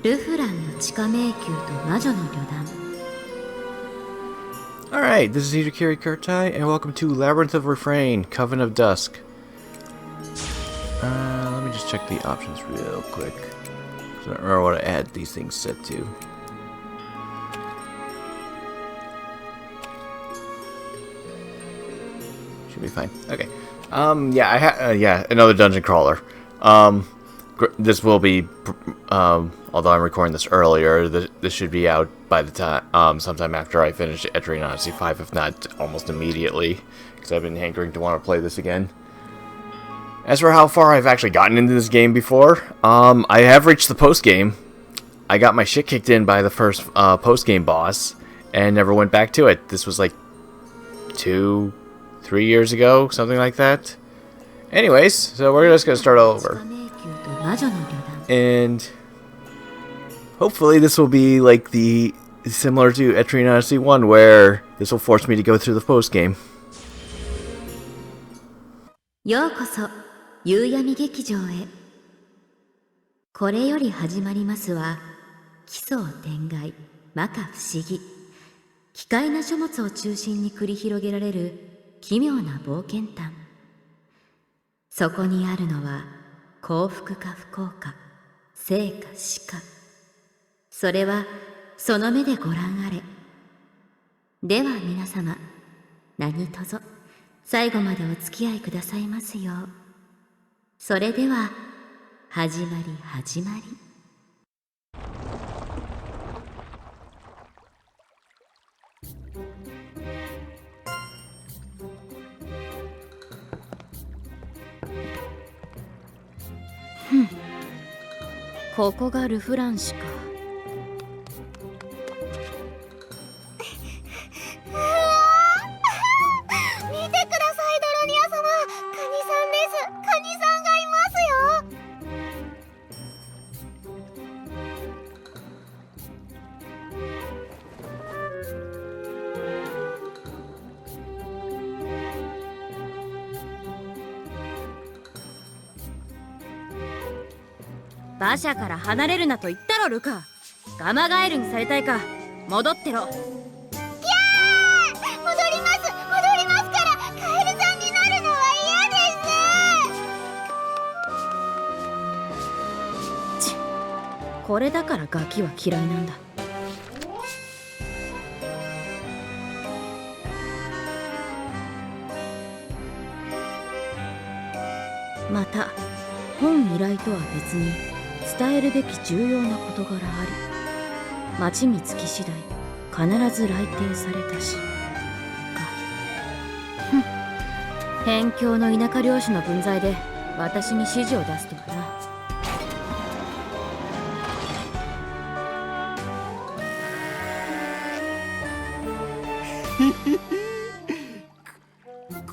ルフランの地下迷宮と魔女の旅団。 Alright, this is Hitakiri Kurtai, and welcome to Labyrinth of Refrain, Coven of Dusk. Let me just check the options real quick, because I don't remember what I had these things set to. Should be fine. Okay. Yeah, another dungeon crawler. This will be, although I'm recording this earlier, this should be out by the time, sometime after I finish entering Odyssey 5, if not almost immediately, because I've been hankering to want to play this again. As for how far I've actually gotten into this game before, I have reached the post-game. I got my shit kicked in by the first post-game boss, and never went back to it. This was like 2-3 years ago, something like that. Anyways, so we're just going to start all over. And hopefully this will be like similar to Etrian Odyssey 1, where this will force me to go through the post-game. ようこそ夕闇劇場へ。これより始まりますは、奇想天外、摩訶不思議、奇怪な書物を中心に繰り広げられる奇妙な冒険譚。そこにあるのは幸福か不幸か、生か死か。それはその目でご覧あれ。では皆様、何卒最後までお付き合いくださいますよう。それでは始まり。ここがルフラン市か。見てください、ドロニア様。カニさんです。カニさんがい馬車から離れるなと言ったろ、ルカ。ガマガエルにされたいか。戻ってろ。戻りますから。カエルさんになるのは嫌です。ちっ、これだからガキは嫌いなんだ。また本依頼とは別に伝えるべき重要な事柄あり、町に着き次第必ず来邸されたしか。辺境の田舎領主の分際で私に指示を出すとはな。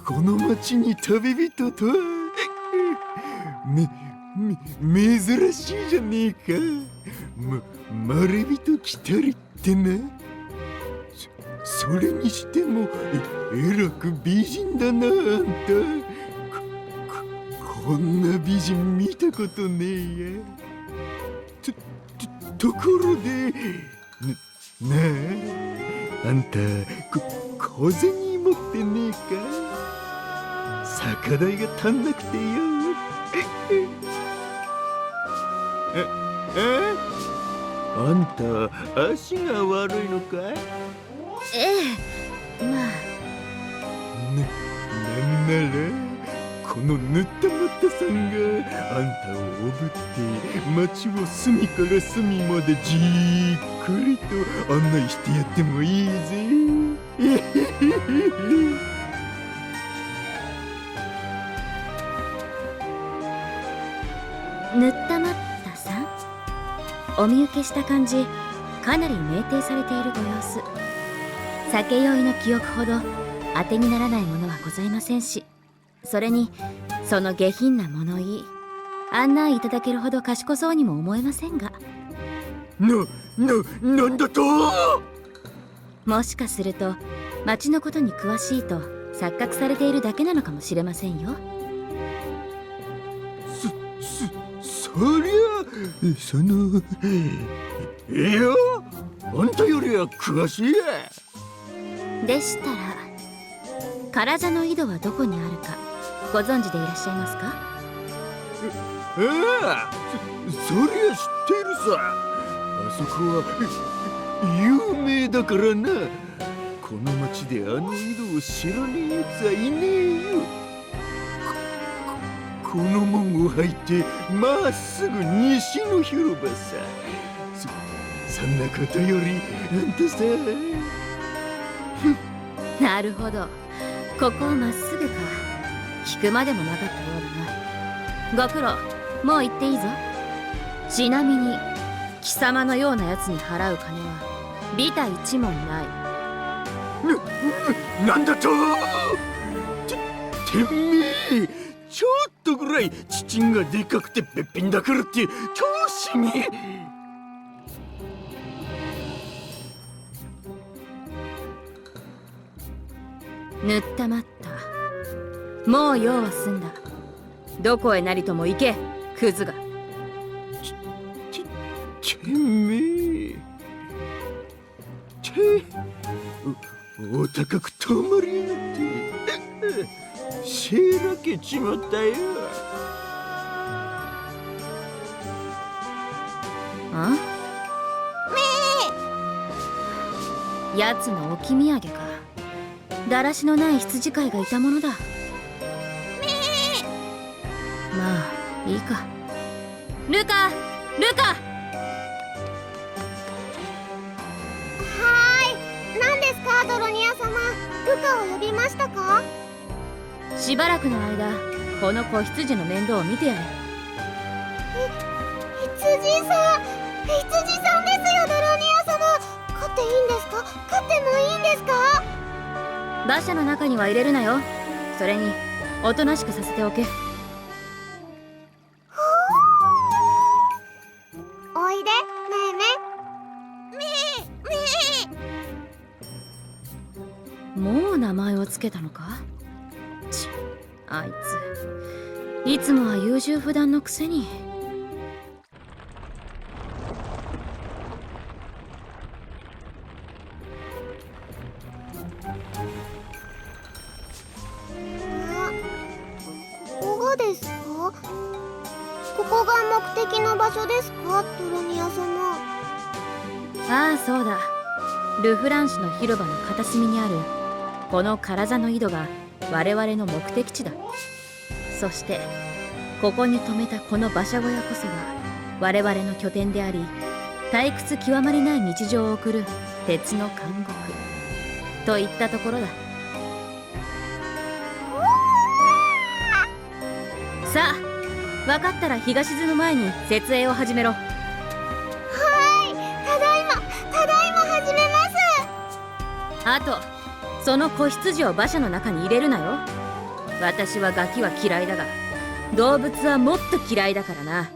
この町に旅人とは珍しいじゃねえか。まれびと来たりってな。それにしてもえらく美人だな、あんた。こんな美人見たことねえや。ところでなあ、あんた小銭持ってねえか。酒代が足んなくてよ。あんた足が悪いのかい？ええ、まあ。なんならこのぬったまったさんがあんたをおぶって町を隅から隅までじっくりと案内してやってもいいぜ。ぬったまったさん、お見受けした感じ、かなり酩酊されているご様子。酒酔いの記憶ほど当てにならないものはございませんし、それにその下品な物言い、案内いただけるほど賢そうにも思えませんが。なんだと？もしかすると町のことに詳しいと錯覚されているだけなのかもしれませんよ。そりゃそのいやあんたよりは詳しいや。でしたらカラジャの井戸はどこにあるかご存知でいらっしゃいますか？ああ、そりゃ知ってるさ。あそこは有名だからな。この町であの井戸を知らねえやつはいねえよ。この門を入ってまっすぐ西の広場さ。そんなことよりあんたさ。なるほど、ここをまっすぐか。聞くまでもなかったようだな。ご苦労、もう行っていいぞ。ちなみに貴様のようなやつに払う金はビタ一文ない。なんだと。てめえ、ちょっとぐらい父がでかくてべっぴんだからって調子に。ぬったまった。もう用は済んだ。どこへなりとも行け、クズが。てめえ。お高く止まりやがってしらけちまったよ。あ？やつの置き土産か。だらしのない羊飼いがいたものだ。まあいいか。ルカ、ルカ。何ですかドロニア様、ルカを呼びましたか？しばらくの間この子羊の面倒を見てやれ。羊さんですよ、ドロニア様。飼っていいんですか？飼ってもいいんですか？馬車の中には入れるなよ。それにおとなしくさせておけ。おいで、めいめい。もう名前をつけたのか？ち、あいついつもは優柔不断のくせに。ここがですか？ここが目的の場所ですか、ドロニア様？ああ、そうだ。ルフランシュの広場の片隅にあるこのカラザの井戸が我々の目的地だ。そしてここに止めたこの馬車小屋こそが我々の拠点であり、退屈極まりない日常を送る鉄の監獄といったところだ。さあ、分かったら日が沈む前に設営を始めろ。ただいま始めます。あとその子羊を馬車の中に入れるなよ。私はガキは嫌いだが動物はもっと嫌いだからな。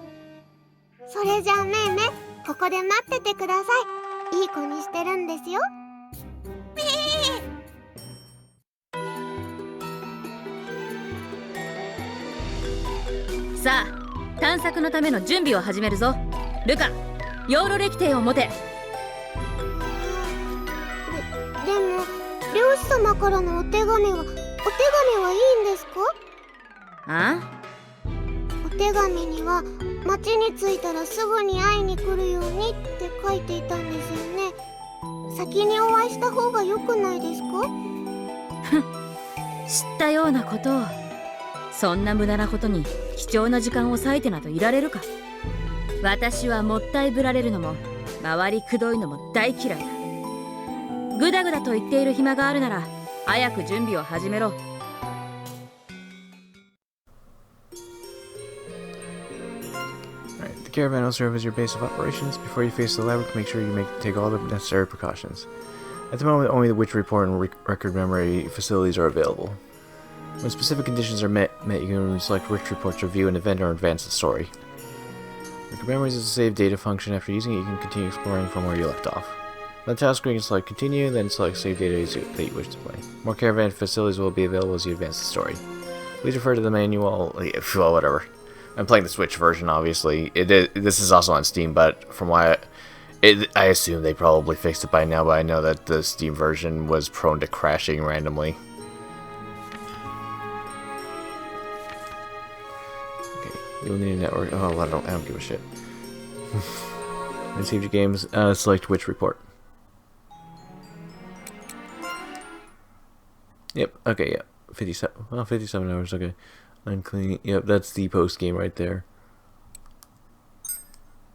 それじゃあめいめい、ここで待っててください。いい子にしてるんですよ。さあ、探索のための準備を始めるぞ。ルカ、養老歴帝を持て。でも漁師様からのお手紙はいいんですか？あ？お手紙には町に着いたらすぐに会いに来るようにって書いていたんですよね。先にお会いした方が良くないですか？知ったようなことを。そんな無駄なことに貴重な時間を割いてなどいられるか。私はもったいぶられるのも回りくどいのも大嫌いだ。ぐだぐだと言っている暇があるなら早く準備を始めろ。Alright, the caravan will serve as your base of operations. Before you face the labyrinth, make sure you take all the necessary precautions. At the moment, only the witch report and record memory facilities are available. When specific conditions are met, you can select which reports to review an event or advance the story. Record memories is a save data function. After using it, you can continue exploring from where you left off. On the task screen, you can select continue, then select save data that you wish to play. More caravan facilities will be available as you advance the story. Please refer to the manual, well, whatever. I'm playing the Switch version, obviously. This is also on Steam, but from what I assume they probably fixed it by now, but I know that the Steam version was prone to crashing randomly. Okay, you'll need a network. Oh, I don't give a shit. Receive your games. Select which report. Yep. Okay. Yeah. 57. Well, 57 hours. Okay. Unclean. Yep. That's the post game right there.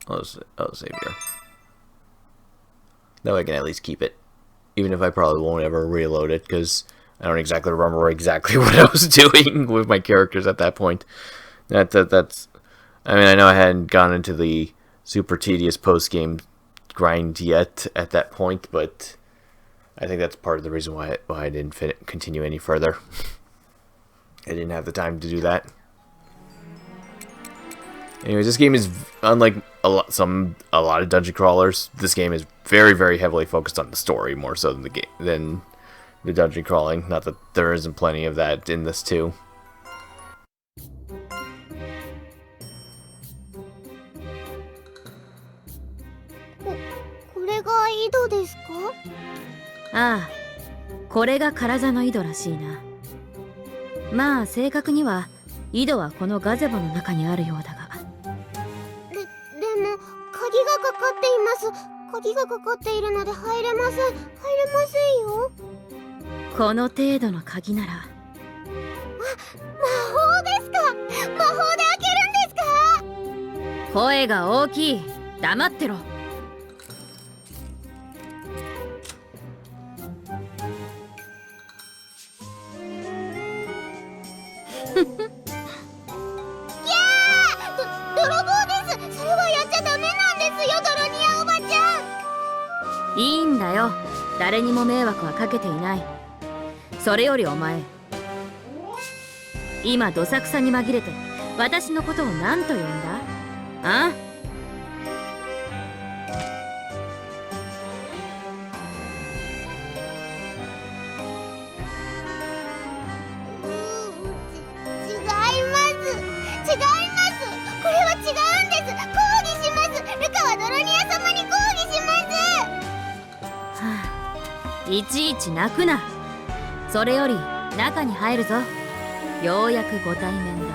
I'll save here. That way I can at least keep it, even if I probably won't ever reload it because I don't exactly remember exactly what I was doing with my characters at that point. That's. I mean, I know I hadn't gone into the super tedious post game grind yet at that point, but I think that's part of the reason why I didn't continue any further. I didn't have the time to do that. Anyways, this game is unlike a lot of dungeon crawlers. This game is very, very heavily focused on the story more so than the dungeon crawling. Not that there isn't plenty of that in this too. これが井戸ですか？ああ、これが唐座の井戸らしいな。まあ正確には井戸はこのガゼボの中にあるようだが。でも鍵がかかっています。鍵がかかっているので入れません。入れませんよ。この程度の鍵なら。魔法ですか？魔法で開けるんですか？声が大きい。黙ってろ。いいんだよ。誰にも迷惑はかけていない。それよりお前、今どさくさに紛れて私のことを何と呼んだ？あ？違います。これは違うんです。抗議します。ルカはドロニア様に抗議します。いちいち泣くな。それより中に入るぞ。ようやくご対面だ。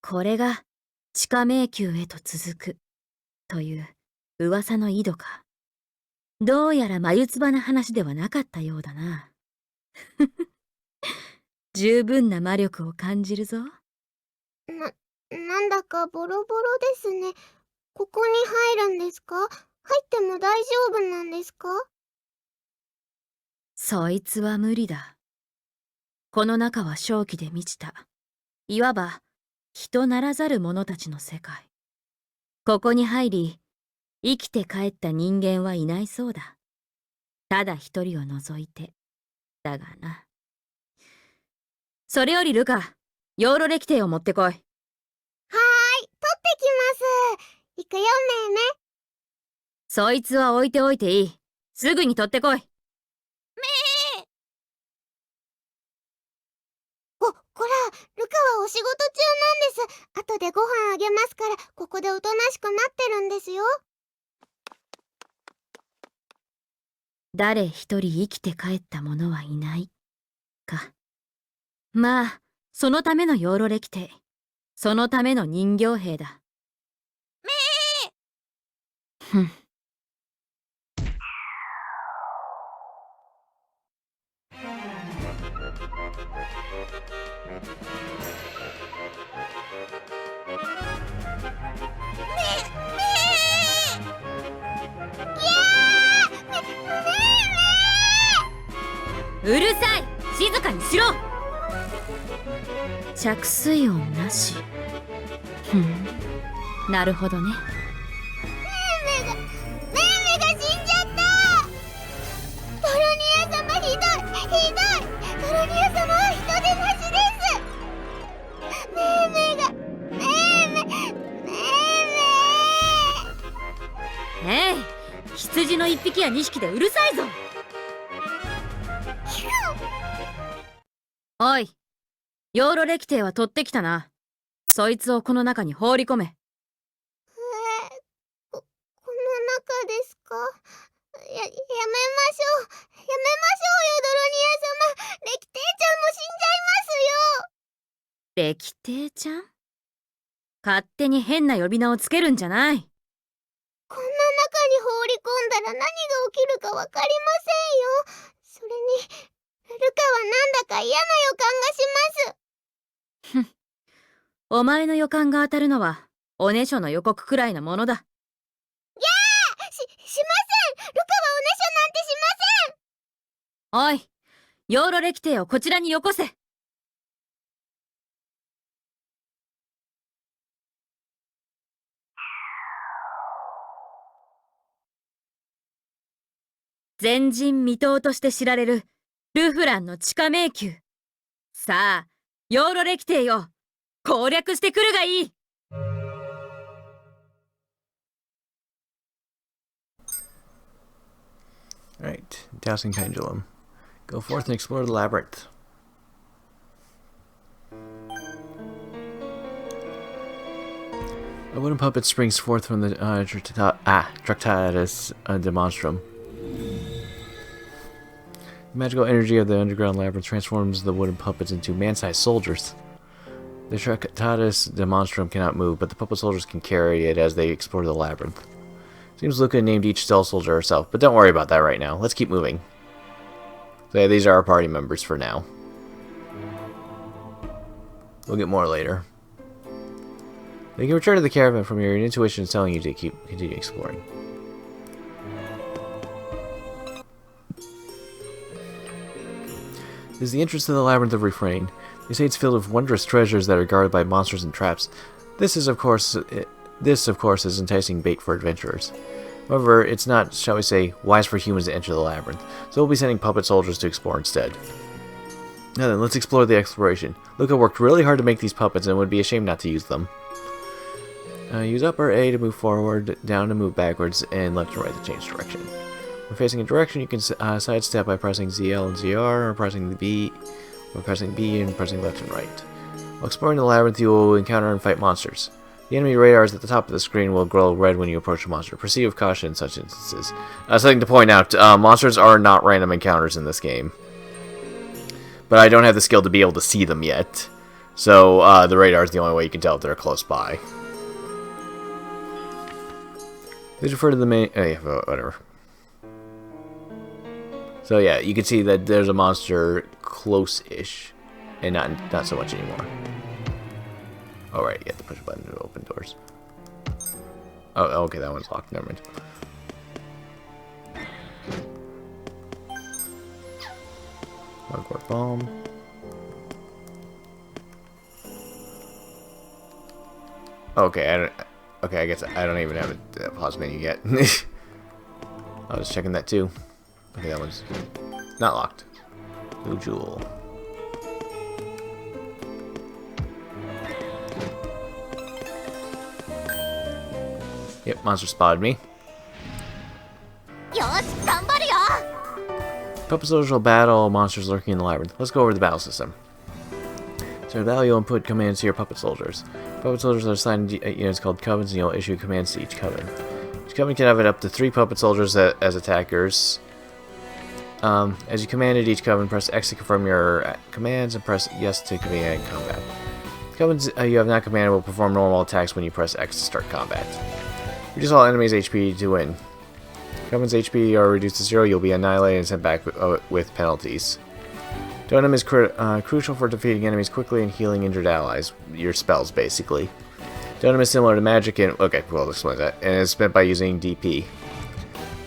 これが地下迷宮へと続くという噂の井戸か。どうやら眉唾な話ではなかったようだな。十分な魔力を感じるぞ。なんだかボロボロですね。ここに入るんですか？入っても大丈夫なんですか？そいつは無理だ。この中は瘴気で満ちた。いわば人ならざる者たちの世界。ここに入り、生きて帰った人間はいないそうだ。ただ一人を除いて。だがな。それよりルカ、ヨーロ歴帝を持ってこい。取ってきます。行くよ、めいめ。そいつは置いておいていい。すぐに取ってこい。こら、ルカはお仕事中なんです。後でご飯あげますから、ここでおとなしく待ってるんですよ。誰一人生きて帰った者はいないか。まあそのためのヨーロ歴帝、そのための人形兵だ。ふん。うるさい！静かにしろ！着水音なし。ふん、なるほどね。めいめが死んじゃった。ドロニア様ひどい。ドロニア様は人でなしです。めいえい、羊の一匹や二匹でうるさいぞ。おい、養老歴帝は取ってきたな。そいつをこの中に放り込め。この中ですか？やめましょう。やめましょうよ、ドロニア様。レキテイちゃんも死んじゃいますよ。歴帝ちゃん？勝手に変な呼び名をつけるんじゃない。こんな中に放り込んだら何が起きるかわかりませんよ。それに、ルカはなんだか嫌な予感がします。お前の予感が当たるのは、おねしょの予告くらいなものだ。しません。ルカはおねしょなんてしません。おい、養老歴帝をこちらによこせ。前人未到として知られるルフランの地下迷宮。さあ、養老歴帝よ、攻略してくるがいい。Alright, Dowsing Pendulum. Go forth and explore the labyrinth. A wooden puppet springs forth from the Tractatus Demonstrum. The magical energy of the underground labyrinth transforms the wooden puppets into man-sized soldiers. The Tractatus Demonstrum cannot move, but the puppet soldiers can carry it as they explore the labyrinth. Seems Luca named each cell soldier herself, but don't worry about that right now. Let's keep moving. So yeah, these are our party members for now. We'll get more later. You can return to the caravan from your intuition is telling you to continue exploring. This is the entrance to the Labyrinth of Refrain. They say it's filled with wondrous treasures that are guarded by monsters and traps. This, of course, is enticing bait for adventurers. However, it's not, shall we say, wise for humans to enter the labyrinth, so we'll be sending puppet soldiers to explore instead. Now then, let's explore the exploration. Luca worked really hard to make these puppets, and it would be a shame not to use them. Use up or A to move forward, down to move backwards, and left and right to change direction. When facing a direction, you can sidestep by pressing ZL and ZR, or pressing the B, or pressing B and pressing left and right. While exploring the labyrinth, you will encounter and fight monsters. The enemy radars at the top of the screen will glow red when you approach a monster. Proceed with caution in such instances. Something to point out, monsters are not random encounters in this game. But I don't have the skill to be able to see them yet. So the radar is the only way you can tell if they're close by. Please refer to the main... yeah, whatever. So yeah, you can see that there's a monster close-ish. And not so much anymore. Oh right, you have to push a button to open doors. Oh, okay, that one's locked. Never mind. Hardcore bomb. Okay, I guess I don't even have a pause menu yet. I was checking that too. Okay, that one's not locked. Blue jewel. Yep, monster spotted me. Puppet soldiers will battle monsters lurking in the labyrinth. Let's go over the battle system. So, battle, you'll input commands to your puppet soldiers. Puppet soldiers are assigned units called covens, and you'll issue commands to each coven. Each coven can have up to 3 puppet soldiers as attackers. As you commanded each coven, press X to confirm your commands, and press yes to command combat. Covens you have not commanded will perform normal attacks when you press X to start combat. Reduce all enemies' HP to win. Coven's HP are reduced to 0, you'll be annihilated and sent back with penalties. Donum is crucial for defeating enemies quickly and healing injured allies. Your spells, basically. Donum is similar to magic and... okay, well, I'll explain that. And it's spent by using DP.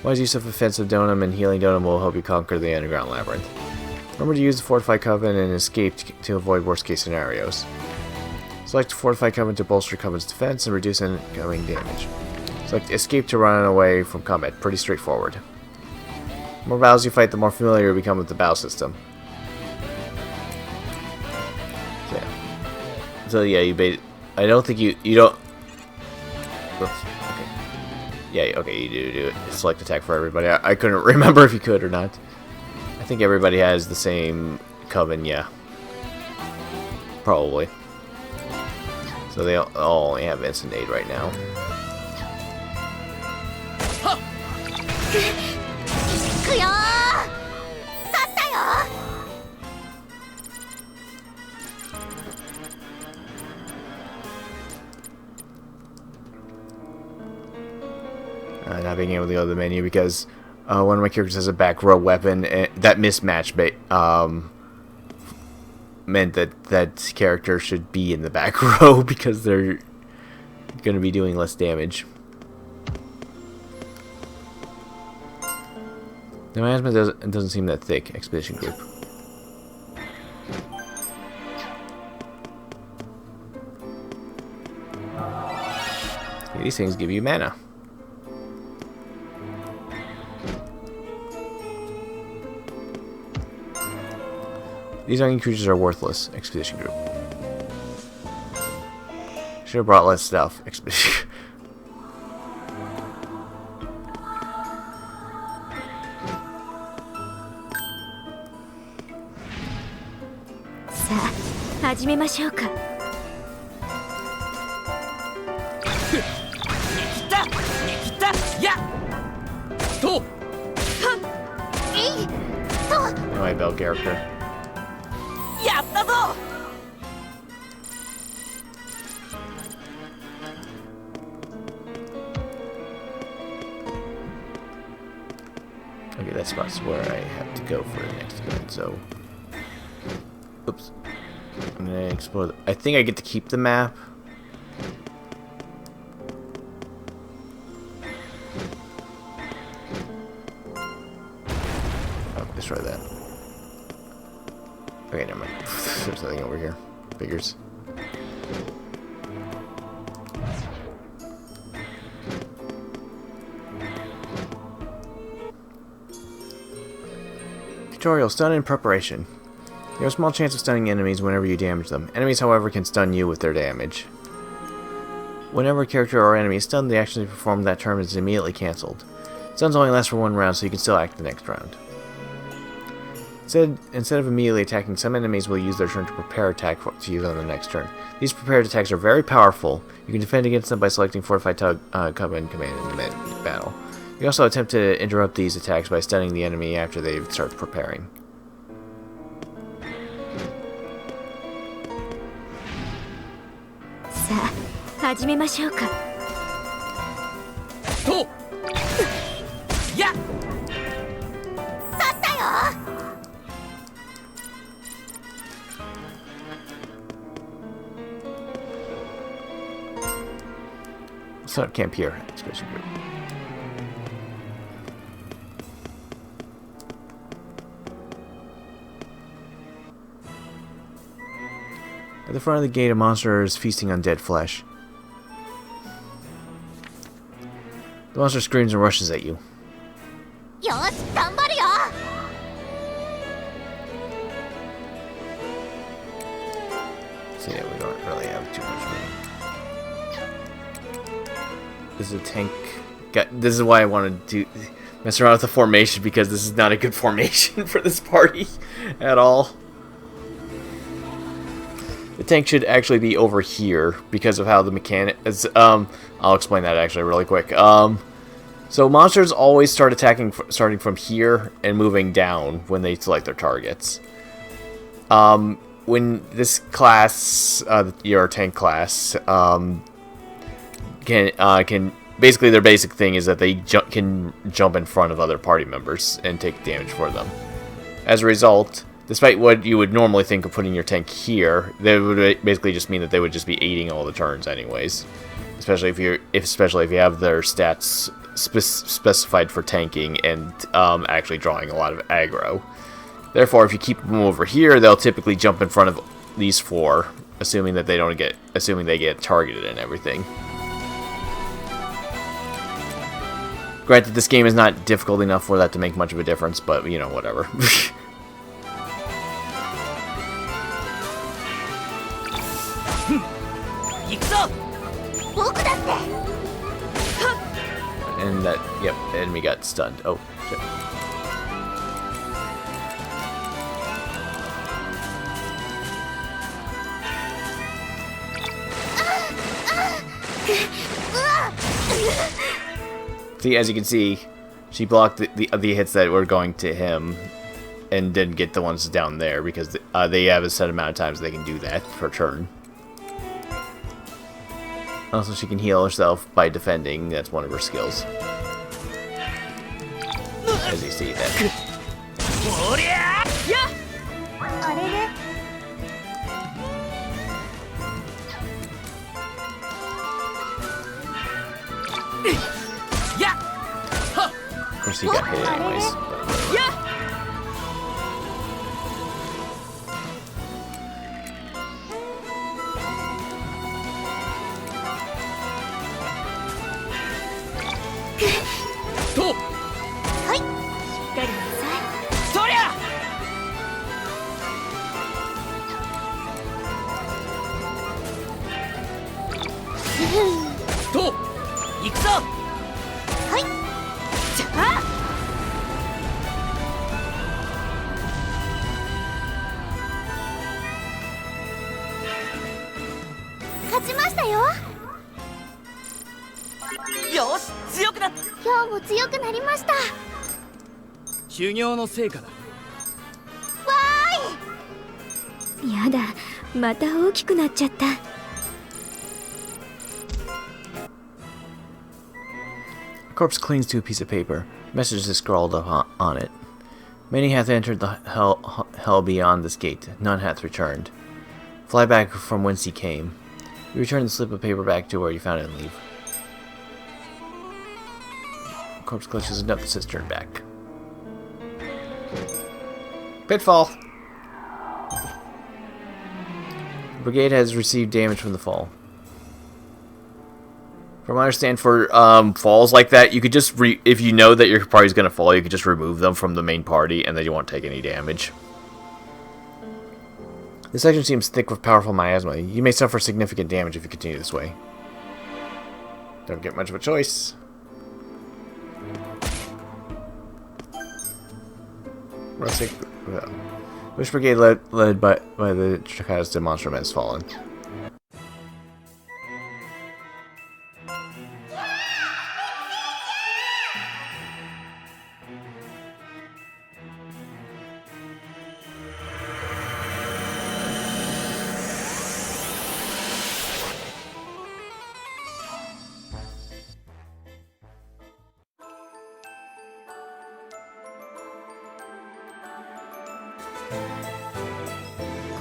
Wise use of offensive Donum and healing Donum will help you conquer the underground labyrinth. Remember to use the Fortified Coven and escape to avoid worst-case scenarios. Select Fortified Coven to bolster Coven's defense and reduce incoming damage. Select Escape to run away from combat. Pretty straightforward. The more battles you fight, the more familiar you become with the battle system. So yeah, I don't think you don't... oops, okay. Yeah, okay, you do it. Select attack for everybody. I couldn't remember if you could or not. I think everybody has the same coven, yeah. probably. So they all only have instant aid right now. くよー。勝ったよ。 Not being able to go to the menu because one of my characters has a back row weapon, and that mismatch meant that that character should be in the back row because they're going to be doing less damage. The management doesn't seem that thick. Expedition group. Okay, these things give you mana. These onion creatures are worthless. Expedition group. Should have brought less stuff. Expedition. My bell character. Okay, that spot's where I have to go for the next event, so... Oops. I'm gonna explore I think I get to keep the map. Oh, destroy that. Okay, never mind. There's nothing over here. Figures. Tutorial, stun in preparation. You have a small chance of stunning enemies whenever you damage them. Enemies, however, can stun you with their damage. Whenever a character or enemy is stunned, the action they perform that turn is immediately cancelled. Stuns only last for one round, so you can still act the next round. Instead of immediately attacking, some enemies will use their turn to prepare attack to use on the next turn. These prepared attacks are very powerful. You can defend against them by selecting Fortified Command in the battle. You can also attempt to interrupt these attacks by stunning the enemy after they start preparing. Set up camp here. Expedition group. At the front of the gate, a monster is feasting on dead flesh. The monster screams and rushes at you. So yeah, we don't really have too much money. This is a tank. This is why I wanted to mess around with the formation, because this is not a good formation for this party at all. The tank should actually be over here because of how the mechanic is. I'll explain that actually really quick. So monsters always start attacking starting from here and moving down when they select their targets. When this class, your tank class, can basically their basic thing is that they can jump in front of other party members and take damage for them. As a result, despite what you would normally think of putting your tank here, that would basically just mean that they would just be aiding all the turns anyways. Especially if you have their stats specified for tanking and actually drawing a lot of aggro. Therefore, if you keep them over here, they'll typically jump in front of these four, assuming they get targeted and everything. Granted, this game is not difficult enough for that to make much of a difference, but you know, whatever. And that, yep, enemy got stunned. Oh, shit. See, as you can see, she blocked the hits that were going to him, and didn't get the ones down there because they have a set amount of times they can do that per turn. Also, she can heal herself by defending. That's one of her skills. As you see that. あれれ Of course, he got hit anyways. To! はいしっかりなさいそりゃと行くぞはいじゃあ勝ちましたよよし強くなった今日も強くなりました修行の成果だ。わやだ、また大きくなっちゃった。 Corpse clings to a piece of paper. Messages is scrawled on it. Many hath entered the hell beyond this gate. None hath returned. Fly back from whence he came. You return the slip of paper back to where you found it and leave. Corpse clutches a note that says turn back. Pitfall! The brigade has received damage from the fall. From what I understand, for falls like that, you could just if you know that your party's gonna fall, you could just remove them from the main party, and then you won't take any damage. This section seems thick with powerful miasma. You may suffer significant damage if you continue this way. Don't get much of a choice. Rustic, which brigade led by the Chaka's demonstrum has fallen?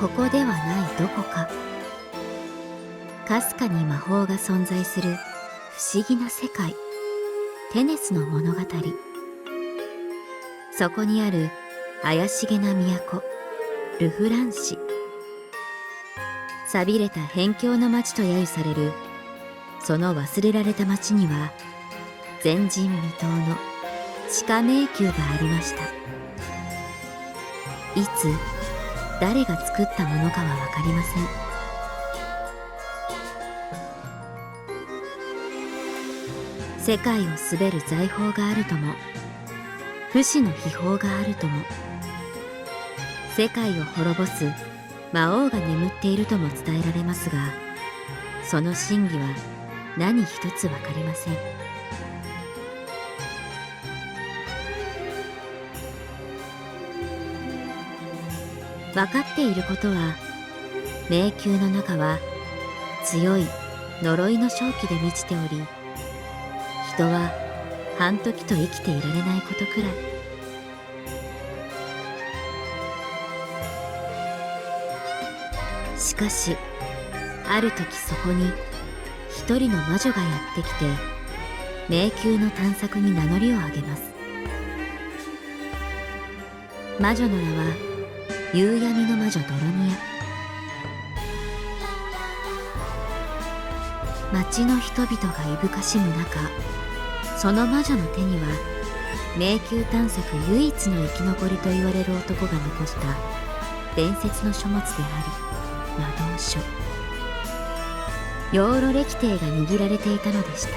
ここではないどこか、かすかに魔法が存在する不思議な世界、テネスの物語。そこにある怪しげな都、ルフラン市。寂れた辺境の町と揶揄されるその忘れられた町には、前人未到の地下迷宮がありました。いつ誰が作ったものかはわかりません。世界を滑る財宝があるとも、不死の秘宝があるとも、世界を滅ぼす魔王が眠っているとも伝えられますが、その真偽は何一つわかりません。分かっていることは、迷宮の中は強い呪いの瘴気で満ちており、人は半時と生きていられないことくらい。しかし、ある時そこに一人の魔女がやってきて、迷宮の探索に名乗りを上げます。魔女の名は夕闇の魔女ドロニア。町の人々がいぶかしむ中、その魔女の手には迷宮探索唯一の生き残りと言われる男が残した伝説の書物である魔導書、養老歴帝が握られていたのでした。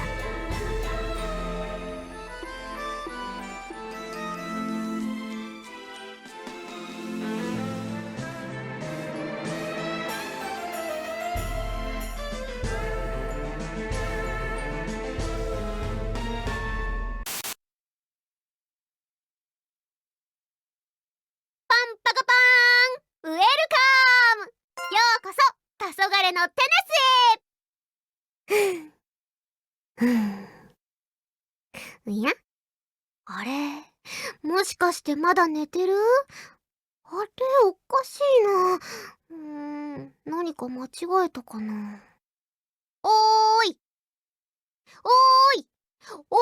昏のテナスへいや、あれ、もしかしてまだ寝てる？あれ、おかしいな。何か間違えたかな。おーいおーいおー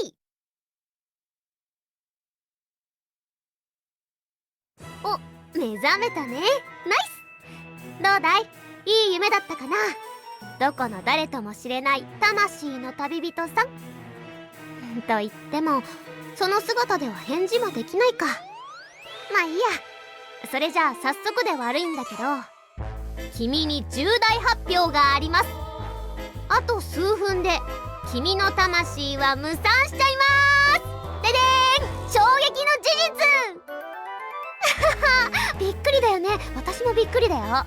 い。お、目覚めたね。ナイス。どうだい？いい夢だったかな？どこの誰とも知れない魂の旅人さん。と言ってもその姿では返事もできないか。まあいいや。それじゃあ早速で悪いんだけど、君に重大発表があります。あと数分で君の魂は無賛しちゃいます。ででーん、衝撃の事実びっくりだよね。私もびっくりだよ。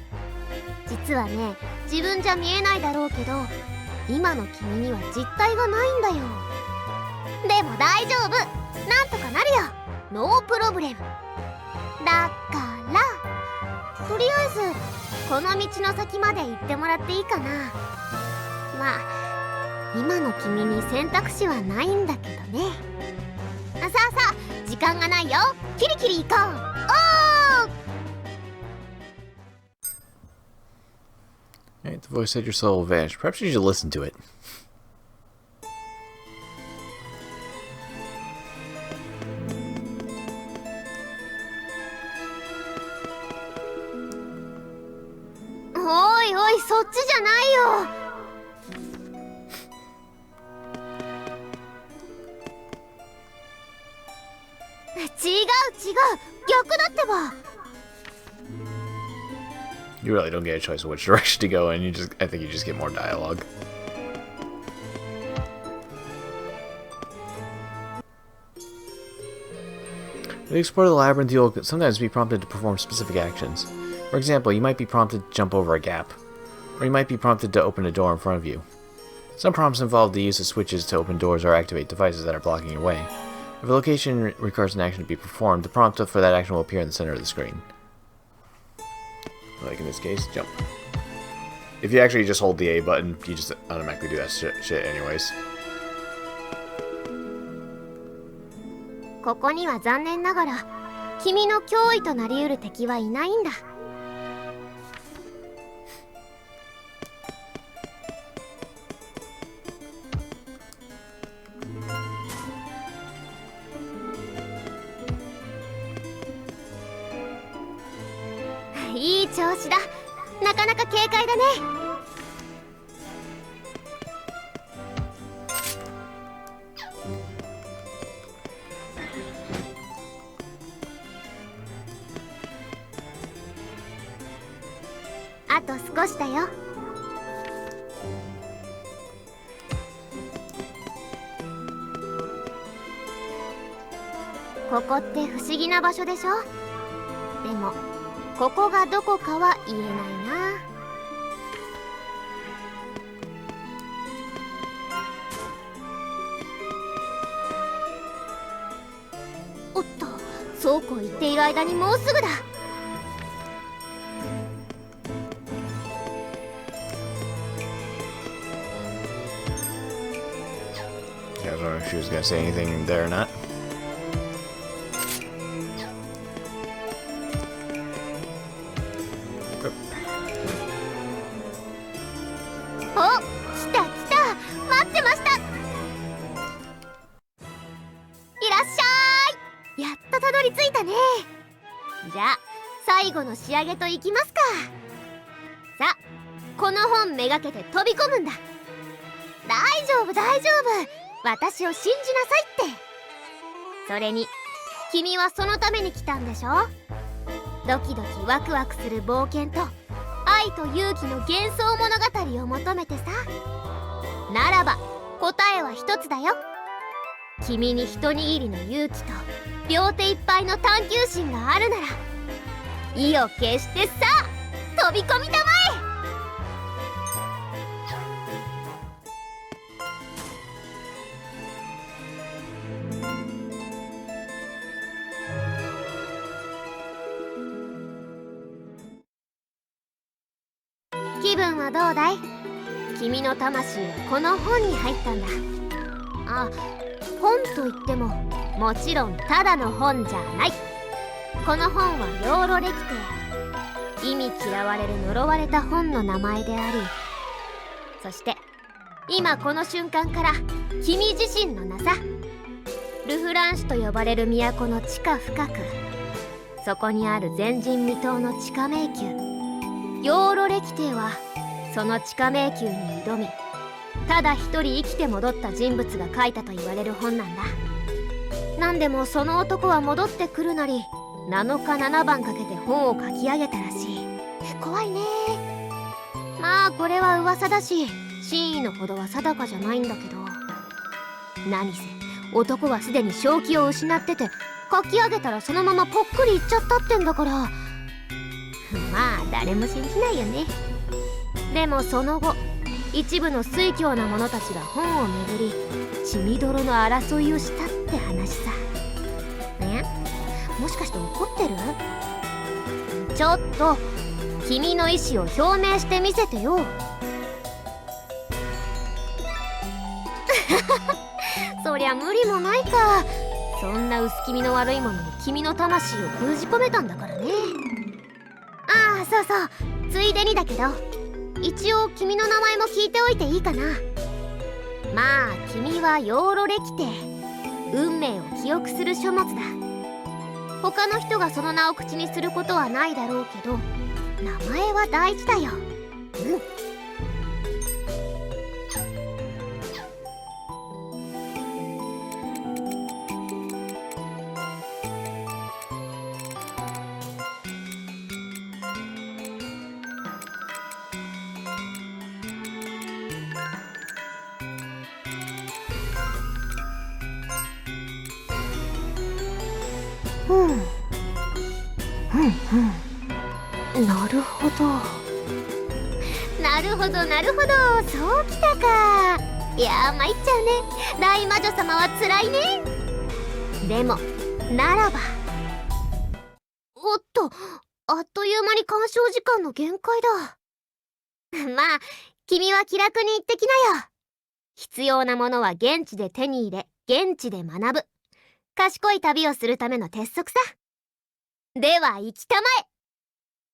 実はね、自分じゃ見えないだろうけど、今の君には実体がないんだよ。でも大丈夫、なんとかなるよ。ノープロブレムだから、とりあえずこの道の先まで行ってもらっていいかな。まあ今の君に選択肢はないんだけどね。さあさあ、時間がないよ。キリキリ行こう。おー。 Alright, the voice said your soul will vanish. Perhaps you should listen to it.おいおい、そっちじゃないよ。違う違う、逆だってば。 You really don't get a choice of which direction to go in. I think you just get more dialogue. When you explore the labyrinth, you'll sometimes be prompted to perform specific actions. For example, you might be prompted to jump over a gap, or you might be prompted to open a door in front of you. Some prompts involve the use of switches to open doors or activate devices that are blocking your way. If a location requires an action to be performed, the prompt for that action will appear in the center of the screen. Like in this case, jump. If you actually just hold the A button, you just automatically do that shit anyways. ここには残念ながら君の脅威となり得る敵はいないんだ。いい調子だ。なかなか軽快だね。あと少しだよ。ここって不思議な場所でしょ。でもここがどこかは言えないな。おっと、そうこう言っている間にもうすぐだ。Yeah, I don't know if she was gonna say anything there or not. お、来た来た、待ってました。いらっしゃい。やっとたどり着いたね。じゃあ最後の仕上げといきますか。さあ、この本めがけて飛び込むんだ。大丈夫大丈夫、私を信じなさいって。それに君はそのために来たんでしょ。ドキドキワクワクする冒険と愛と勇気の幻想物語を求めてさ。ならば答えは一つだよ。君に一握りの勇気と両手いっぱいの探求心があるなら、意を決してさあ飛び込みたまえ。気分はどうだい？君の魂はこの本に入ったんだ。あ、本といってももちろんただの本じゃない。この本はヨーロ歴帝、意味嫌われる呪われた本の名前であり、そして今この瞬間から君自身の名さ。ルフランシュと呼ばれる都の地下深く、そこにある前人未到の地下迷宮、ヨーロ歴帝はその地下迷宮に挑み、ただ一人生きて戻った人物が書いたと言われる本なんだ。なんでもその男は戻ってくるなり7日7晩かけて本を書き上げたらしい。怖いね。まあこれは噂だし真意のほどは定かじゃないんだけど、何せ男はすでに正気を失ってて、書き上げたらそのままぽっくりいっちゃったってんだから、まあ誰も信じないよね。でもその後、一部の酔狂な者たちが本をめぐり血みどろの争いをしたって話さ。ね、もしかして怒ってる？ちょっと君の意思を表明してみせてよ。そりゃ無理もないか。そんな薄気味の悪いものに君の魂を封じ込めたんだからね。ああ、そうそう、ついでにだけど一応君の名前も聞いておいていいかな。まあ君はヨーロ歴帝、運命を記憶する書物だ。他の人がその名を口にすることはないだろうけど、名前は大事だよ。うん。なるほどなるほどなるほど、そうきたか。いや参っちゃうね。大魔女様はつらいね。でもならば、おっと、あっという間に鑑賞時間の限界だ。まあ君は気楽に行ってきなよ。必要なものは現地で手に入れ、現地で学ぶ、賢い旅をするための鉄則さ。では行きたまえ。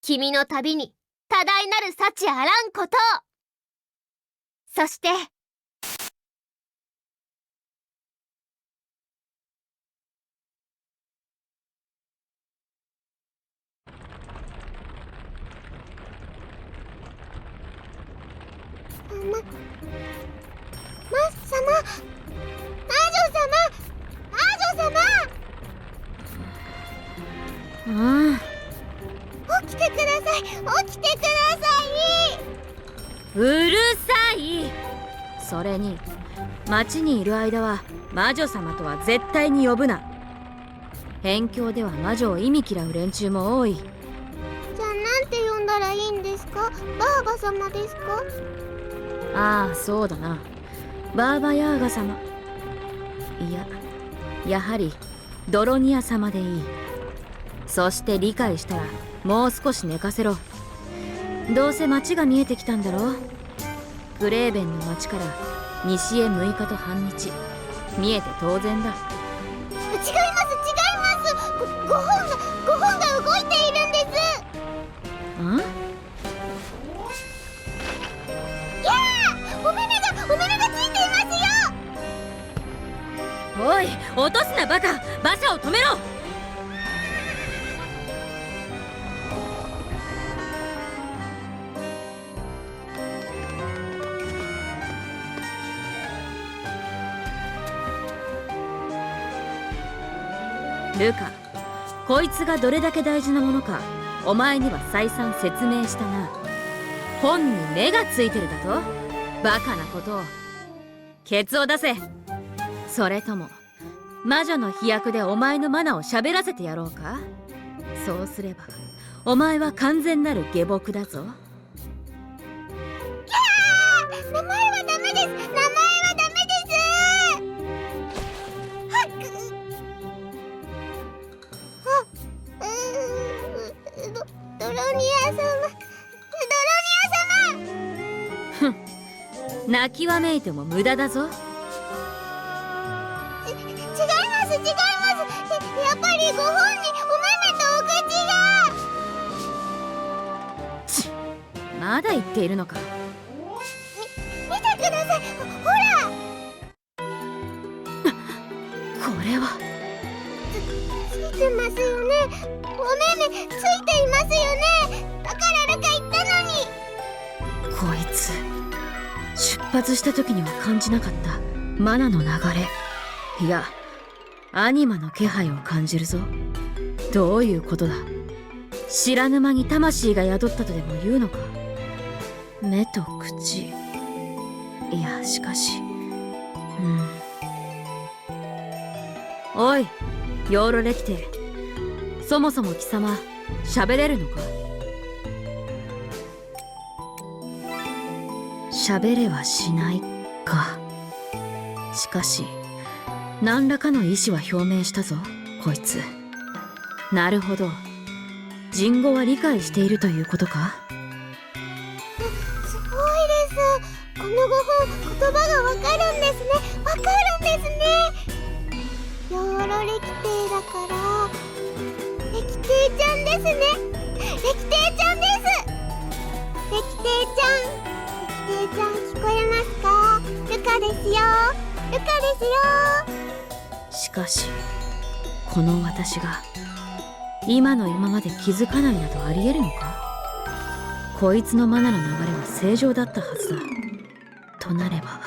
君の旅に多大なる幸あらんことを。そして魔女様、魔女様。あ起きてください、起きてください。うるさい。それに町にいる間は魔女様とは絶対に呼ぶな。辺境では魔女を意味嫌う連中も多い。じゃあなんて呼んだらいいんですか？バーバ様ですか？ああ、そうだな、バーバヤーガ様。いや、やはりドロニア様でいい。そして理解したらもう少し寝かせろ。どうせ町が見えてきたんだろう。グレーベンの町から西へ6日と半日、見えて当然だ。違います違います。ご本が動いているんです。ん？いやー、お目目がついていますよ。おい、落とすなバカ。馬車を止めろ。ルカ、こいつがどれだけ大事なものかお前には再三説明したな。本に目がついてるだと？バカなことを。ケツを出せ。それとも魔女の飛躍でお前のマナを喋らせてやろうか？そうすればお前は完全なる下僕だぞ。名前はダメです。名前はダメです。ドロニア様、ドロニア様。泣きわめいても無駄だぞ。違います。やっぱりご本人お目目とお口が。まだ言っているのか。見てください、ほら。これはついてますよね。お目目ついていますよね。だからルカ言ったのに。こいつ出発した時には感じなかったマナの流れ、いやアニマの気配を感じるぞ。どういうことだ。知らぬ間に魂が宿ったとでも言うのか。目と口、いやしかしおいヨーロレキテ、そもそも貴様喋れるのか。喋れはしないか。しかし何らかの意志は表明したぞこいつ。なるほど、人語は理解しているということか。すごいです。この5本言葉がわかるんですね。わかるんですね。ヨーロレキテイだからレキテイちゃんですね。レキテイちゃんです。レキテイちゃん、レキテイちゃん聞こえますか。ルカですよ、ルカですよ。しかしこの私が今の今まで気づかないなどありえるのか。こいつのマナの流れは正常だったはずだとなれば、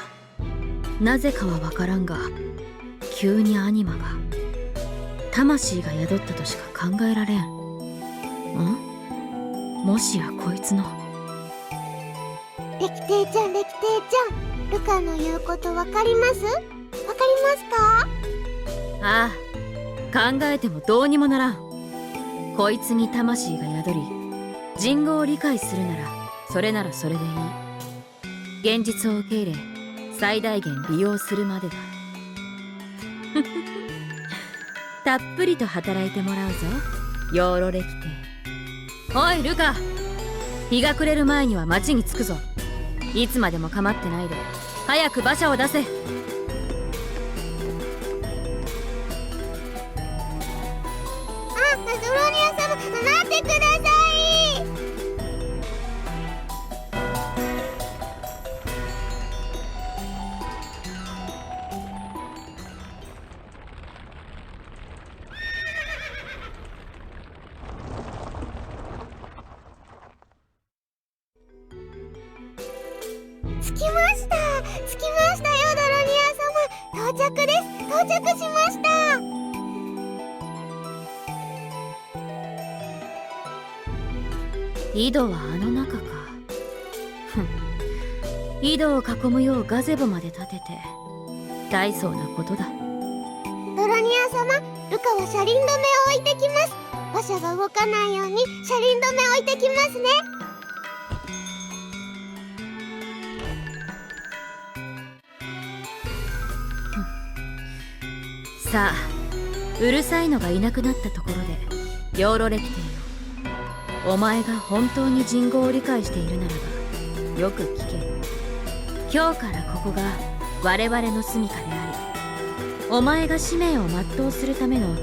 なぜかはわからんが急にアニマが魂が宿ったとしか考えられん。もしやこいつの。レキテイちゃん、レキテイちゃん、ルカの言うことわかります？わかりますか？ああ、考えてもどうにもならん。こいつに魂が宿り人語を理解するならそれならそれでいい。現実を受け入れ最大限利用するまでだ。たっぷりと働いてもらうぞヨーロレキテ。おいルカ、日が暮れる前には町に着くぞ。いつまでも構ってないで早く馬車を出せ。ドロニア様、待ってください。着きましたよ、ドロニア様。到着です。到着しました。井戸はあの中か。井戸を囲むようガゼボまで立てて大層なことだ。ドロニア様、ルカは車輪止めを置いてきます。馬車が動かないように車輪止め置いてきますね。さあ、うるさいのがいなくなったところでヨーロレキテよ、お前が本当に人語を理解しているならばよく聞け。今日からここが我々の住処であり、お前が使命を全うするための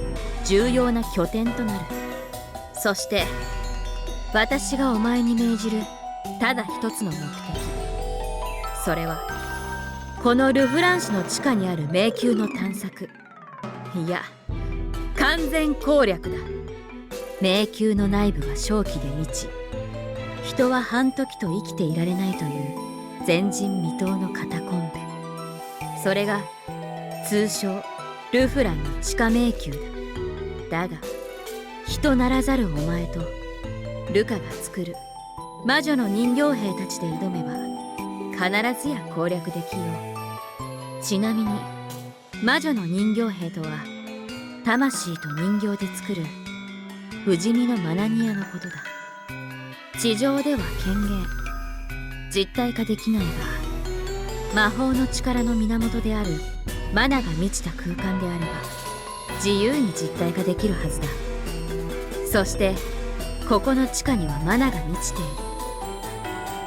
重要な拠点となる。そして私がお前に命じるただ一つの目的、それはこのルフラン市の地下にある迷宮の探索、いや完全攻略だ。迷宮の内部は瘴気で満ち、人は半時と生きていられないという前人未到のカタコンベ、それが通称ルフランの地下迷宮だ。だが人ならざるお前とルカが作る魔女の人形兵たちで挑めば必ずや攻略できよう。ちなみに魔女の人形兵とは魂と人形で作る不死身のマナニアのことだ。地上では権限、実体化できないが魔法の力の源であるマナが満ちた空間であれば自由に実体化できるはずだ。そしてここの地下にはマナが満ちている。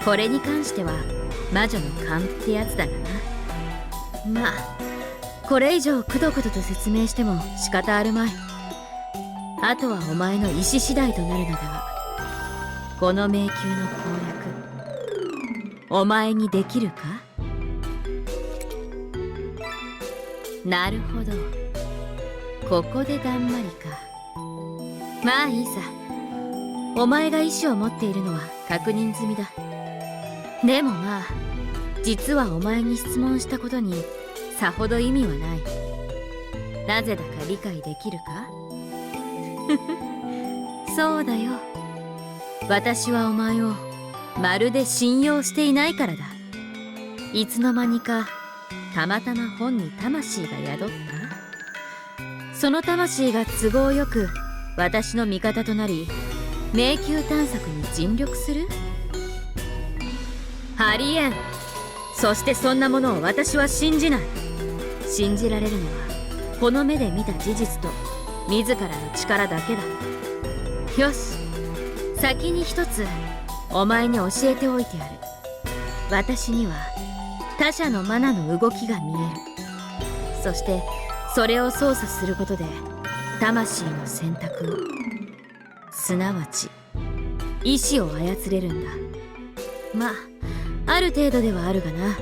これに関しては魔女の勘ってやつだがな。まあこれ以上くどくどと説明しても仕方あるまい。あとはお前の意志次第となるのだが、この迷宮の攻略お前にできるか？なるほど、ここでだんまりか。まあいいさ、お前が意志を持っているのは確認済みだ。でもまあ実はお前に質問したことにさほど意味はない。なぜだか理解できるか？そうだよ、私はお前をまるで信用していないからだ。いつの間にかたまたま本に魂が宿った。その魂が都合よく私の味方となり、迷宮探索に尽力する？ありえん。そしてそんなものを私は信じない。信じられるのはこの目で見た事実と自らの力だけだ。よし、先に一つお前に教えておいてやる。私には他者のマナの動きが見える。そしてそれを操作することで魂の選択を、すなわち意志を操れるんだ。まあある程度ではあるがな。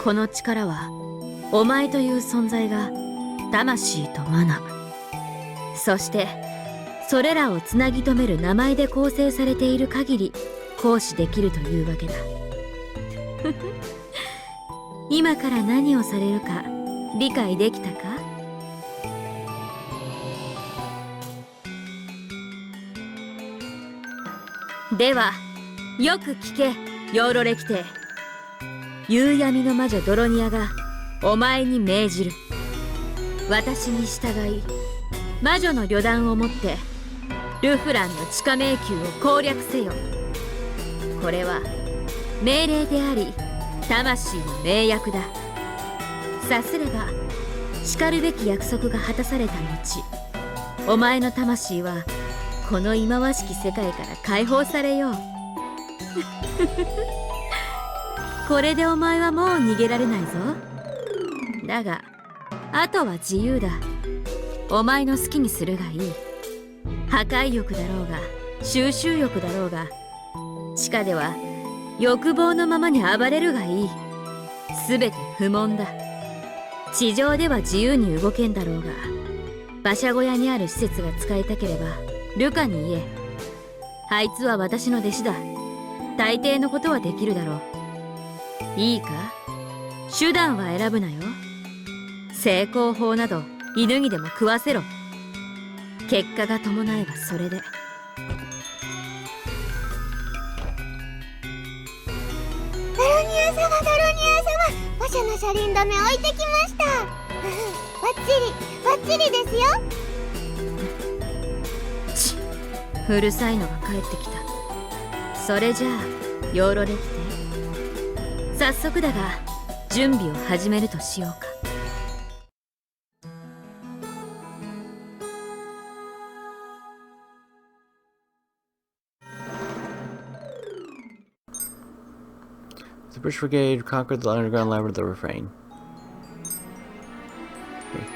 この力はお前という存在が魂とマナ、そしてそれらをつなぎ止める名前で構成されている限り行使できるというわけだ。今から何をされるか理解できたか？ではよく聞け、ヨーロレキテ。夕闇の魔女ドロニアがお前に命じる。私に従い魔女の旅団をもってルフランの地下迷宮を攻略せよ。これは命令であり魂の盟約だ。さすればしるべき約束が果たされた後、お前の魂はこの忌まわしき世界から解放されよう。これでお前はもう逃げられないぞ。だがあとは自由だ。お前の好きにするがいい。破壊欲だろうが収集欲だろうが、地下では欲望のままに暴れるがいい。すべて不問だ。地上では自由に動けんだろうが、馬車小屋にある施設が使いたければルカに言え。あいつは私の弟子だ。大抵のことはできるだろう。いいか、手段は選ぶなよ。成功法など犬にでも食わせろ。結果が伴えばそれで。ドロニア様、馬車の車輪止め置いてきました。バッチリですよ。うるさいのが帰ってきた。それじゃあヨーロレキテ、早速だが準備を始めるとしようか。The British Brigade conquered the underground labyrinth of Refrain. Okay.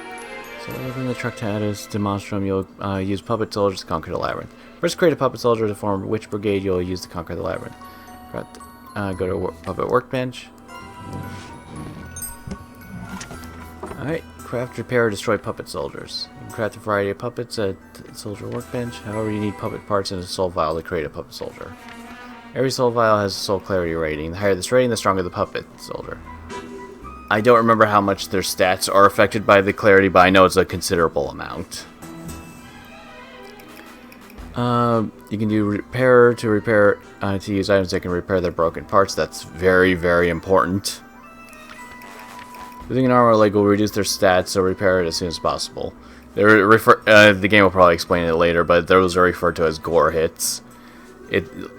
So within the Tractatus Demonstrum, you'll use puppet soldiers to conquer the labyrinth. First, create a puppet soldier to form which brigade you'll use to conquer the labyrinth. Go to puppet workbench. Alright, craft, repair, destroy puppet soldiers. You can craft a variety of puppets at soldier workbench. However, you need puppet parts and a soul vial to create a puppet soldier. Every soul vial has a soul clarity rating. The higher this rating, the stronger the puppet soldier. I don't remember how much their stats are affected by the clarity, but I know it's a considerable amount. You can do repair to use items that can repair their broken parts. That's very, very important. Using an armor leg will reduce their stats, so repair it as soon as possible. The game will probably explain it later, but those are referred to as gore hits.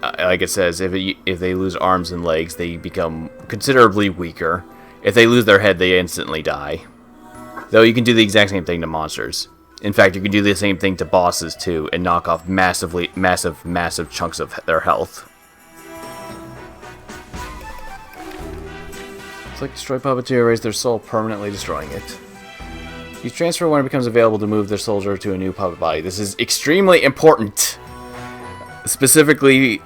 Like it says, if they lose arms and legs, they become considerably weaker. If they lose their head, they instantly die. Though you can do the exact same thing to monsters. In fact, you can do the same thing to bosses too, and knock off massive chunks of their health. Select destroy puppet to erase their soul, permanently destroying it. Use transfer when it becomes available to move their soldier to a new puppet body. This is extremely important. Specifically,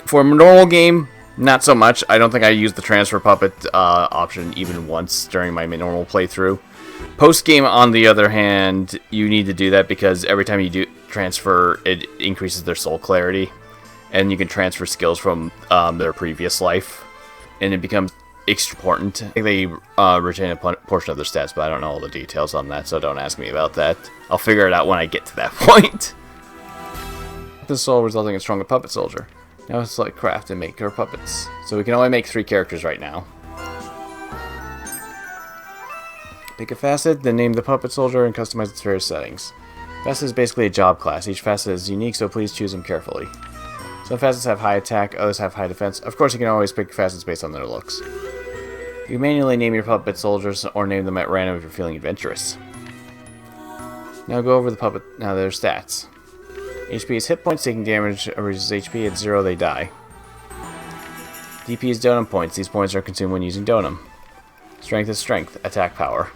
for a normal game, not so much. I don't think I used the transfer puppet option even once during my normal playthrough. Post-game, on the other hand, you need to do that because every time you do transfer, it increases their soul clarity. And you can transfer skills from their previous life. And it becomes extra important. I think they retain a portion of their stats, but I don't know all the details on that, so don't ask me about that. I'll figure it out when I get to that point. The soul resulting in stronger puppet soldier. Now it's like craft and make her puppets. So we can only make 3 characters right now. Pick a facet, then name the puppet soldier and customize its various settings. Facet is basically a job class. Each facet is unique, so please choose them carefully. Some facets have high attack, others have high defense. Of course, you can always pick facets based on their looks. You can manually name your puppet soldiers or name them at random if you're feeling adventurous. Now go over their stats. HP is hit points, taking damage reduces HP. At 0, they die. DP is donum points. These points are consumed when using donum. Strength is strength, attack power.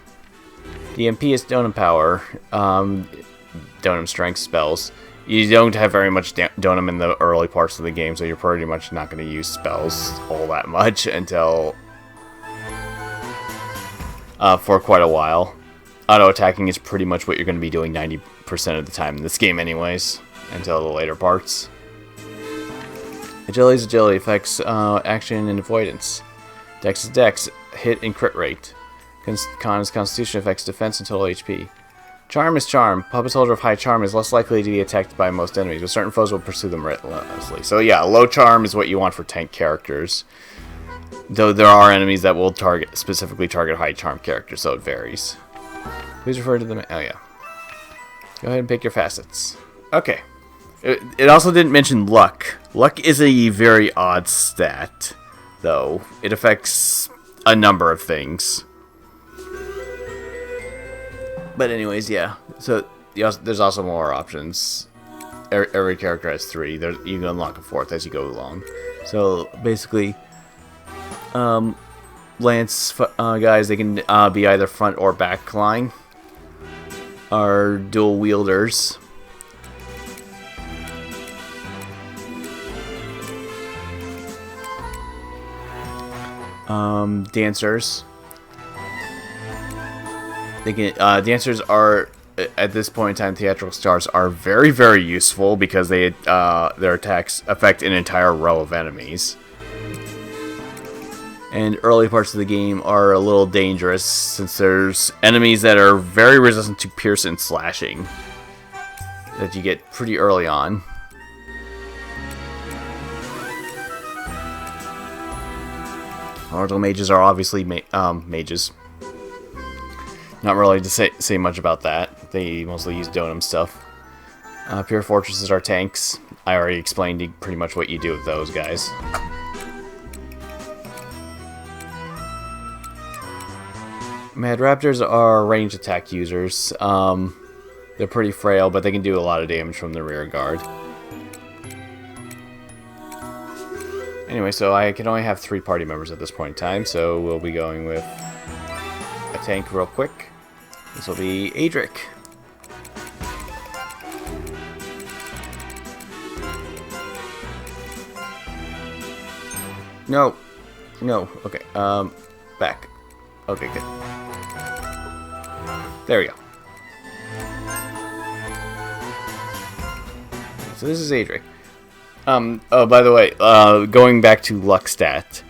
DMP is donum power, donum strength spells. You don't have very much donum in the early parts of the game, so you're pretty much not going to use spells all that much until for quite a while. Auto attacking is pretty much what you're going to be doing 90% of the time in this game anyways, until the later parts. Agility is agility, affects action and avoidance. Dex is dex, hit and crit rate. Con is constitution, affects defense and total HP. Charm is charm. Puppet soldier of high charm is less likely to be attacked by most enemies, but certain foes will pursue them relentlessly. So yeah, low charm is what you want for tank characters. Though there are enemies that will specifically target high charm characters, so it varies. Please refer to them. Oh yeah. Go ahead and pick your facets. Okay. It also didn't mention luck. Luck is a very odd stat, though. It affects a number of things. But anyways, yeah. So there's also more options. Every character has 3. You can unlock a 4th as you go along. So basically, lance guys, they can be either front or back line. Are dual wielders. Dancers. Dancers are, at this point in time, theatrical stars are very, very useful because they their attacks affect an entire row of enemies. And early parts of the game are a little dangerous since there's enemies that are very resistant to pierce and slashing that you get pretty early on. Mortal mages are obviously mages. Not really to say much about that. They mostly use donum stuff. Pure fortresses are tanks. I already explained pretty much what you do with those guys. Mad Raptors are ranged attack users. They're pretty frail, but they can do a lot of damage from the rear guard. Anyway, so I can only have 3 party members at this point in time, so we'll be going with a tank real quick. This will be Adric. No. Okay, back. Okay, good. There we go. So this is Adric. Oh, by the way, going back to luck stat,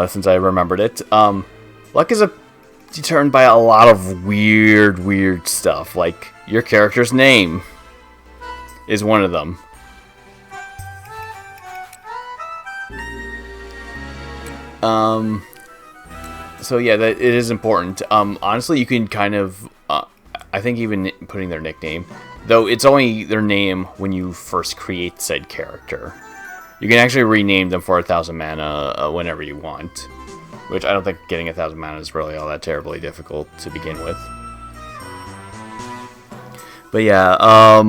since I remembered it, luck is determined by a lot of weird stuff, like your character's name is one of them. So yeah, it is important. Honestly, you can kind of, I think even putting their nickname, though it's only their name when you first create said character. You can actually rename them for 1,000 mana whenever you want, which I don't think getting 1,000 mana is really all that terribly difficult to begin with. But yeah,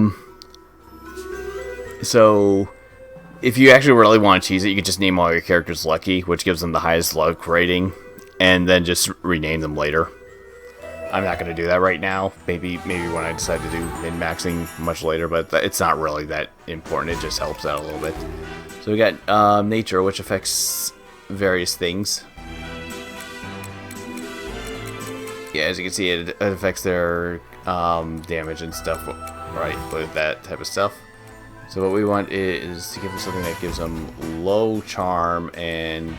so if you actually really want to cheese it, you can just name all your characters Lucky, which gives them the highest luck rating and then just rename them later. I'm not going to do that right now. Maybe when I decide to do min-maxing much later, but it's not really that important. It just helps out a little bit. So we got nature, which affects various things. Yeah, as you can see, it affects their damage and stuff, right, with that type of stuff. So what we want is to give them something that gives them low charm and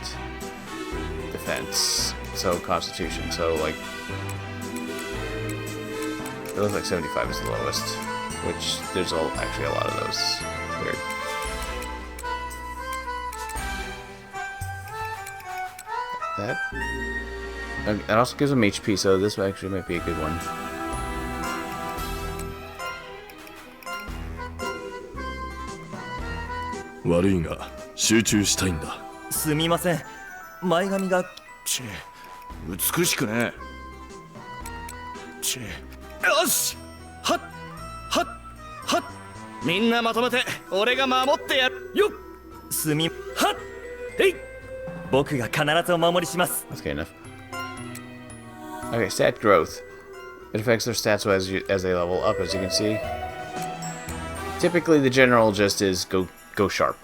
defense. So constitution. So like, it looks like 75 is the lowest, which there's actually a lot of those. Weird. That. It also gives them HP, so this actually might be a good one.悪いが集中したいんだ。すみません。前髪がチェ美しくね。チェよしはっはっはっみんなまとめて俺が守ってやるよっすみはっへい僕が必ずお守りします。 That's good enough. Okay, stat growth. It affects their stats as they level up, as you can see. Typically, the general just is go sharp.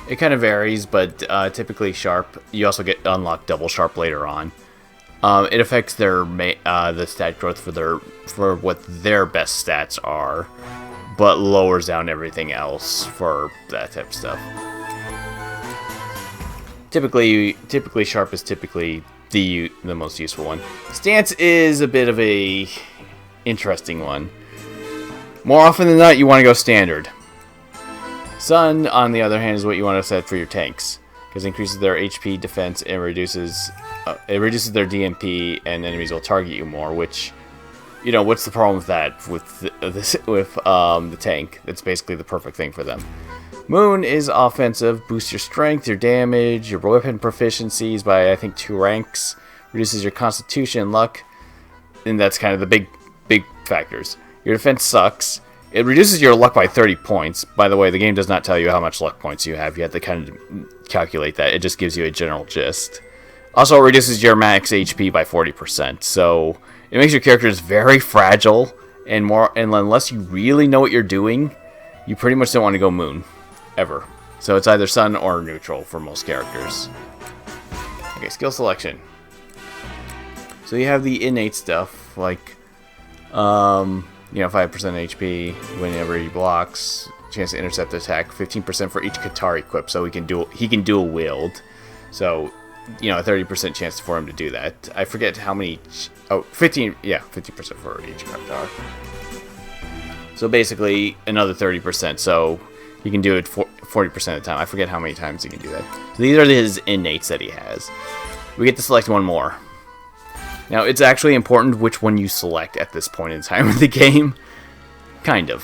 It kind of varies, but typically sharp. You also get unlock double sharp later on. It affects their the stat growth for what their best stats are, but lowers down everything else for that type of stuff. Typically sharp is typically the most useful one. Stance is a bit of a interesting one. More often than not, you want to go standard. Sun, on the other hand, is what you want to set for your tanks, because it increases their HP, defense, and reduces their DMP, and enemies will target you more. Which, you know, what's the problem with that? With the tank, that's basically the perfect thing for them. Moon is offensive, boosts your strength, your damage, your weapon proficiencies by I think 2 ranks, reduces your constitution and luck, and that's kind of the big factors. Your defense sucks. It reduces your luck by 30 points. By the way, the game does not tell you how much luck points you have. You have to kind of calculate that. It just gives you a general gist. Also, it reduces your max HP by 40%. So it makes your characters very fragile, and unless you really know what you're doing, you pretty much don't want to go Moon. Ever. So it's either Sun or neutral for most characters. Okay, skill selection. So you have the innate stuff, like, you know, 5% HP whenever he blocks, chance to intercept attack, 15% for each Qatar equip, so he can dual wield. So, you know, a 30% chance for him to do that. I forget how many. Oh, 15%. Yeah, 50% for each Qatar. So basically, another 30%. So he can do it 40% of the time. I forget how many times he can do that. So these are his innates that he has. We get to select one more. Now, it's actually important which one you select at this point in time of the game. Kind of.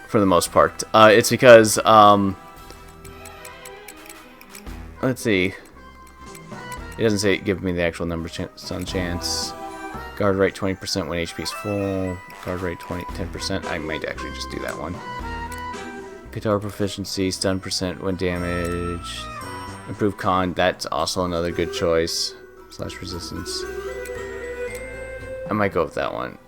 For the most part. It's because, let's see. It doesn't say give me the actual number sun chance. Guard rate 20% when HP is full. Guard rate 10%. I might actually just do that one. Guitar proficiency, stun percent when damaged. Improved con, that's also another good choice. Slash resistance. I might go with that one,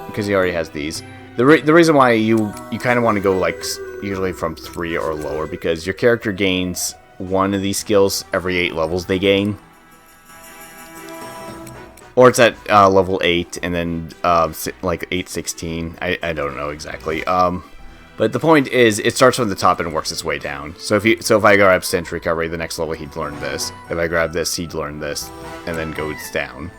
because he already has these. The reason why you kind of want to go like usually from 3 or lower, because your character gains one of these skills every 8 levels they gain. Or it's at level 8 and then like 816. I don't know exactly. But the point is, it starts from the top and works its way down. So if I grab Strength Recovery, the next level he'd learn this. If I grab this, he'd learn this, and then goes down.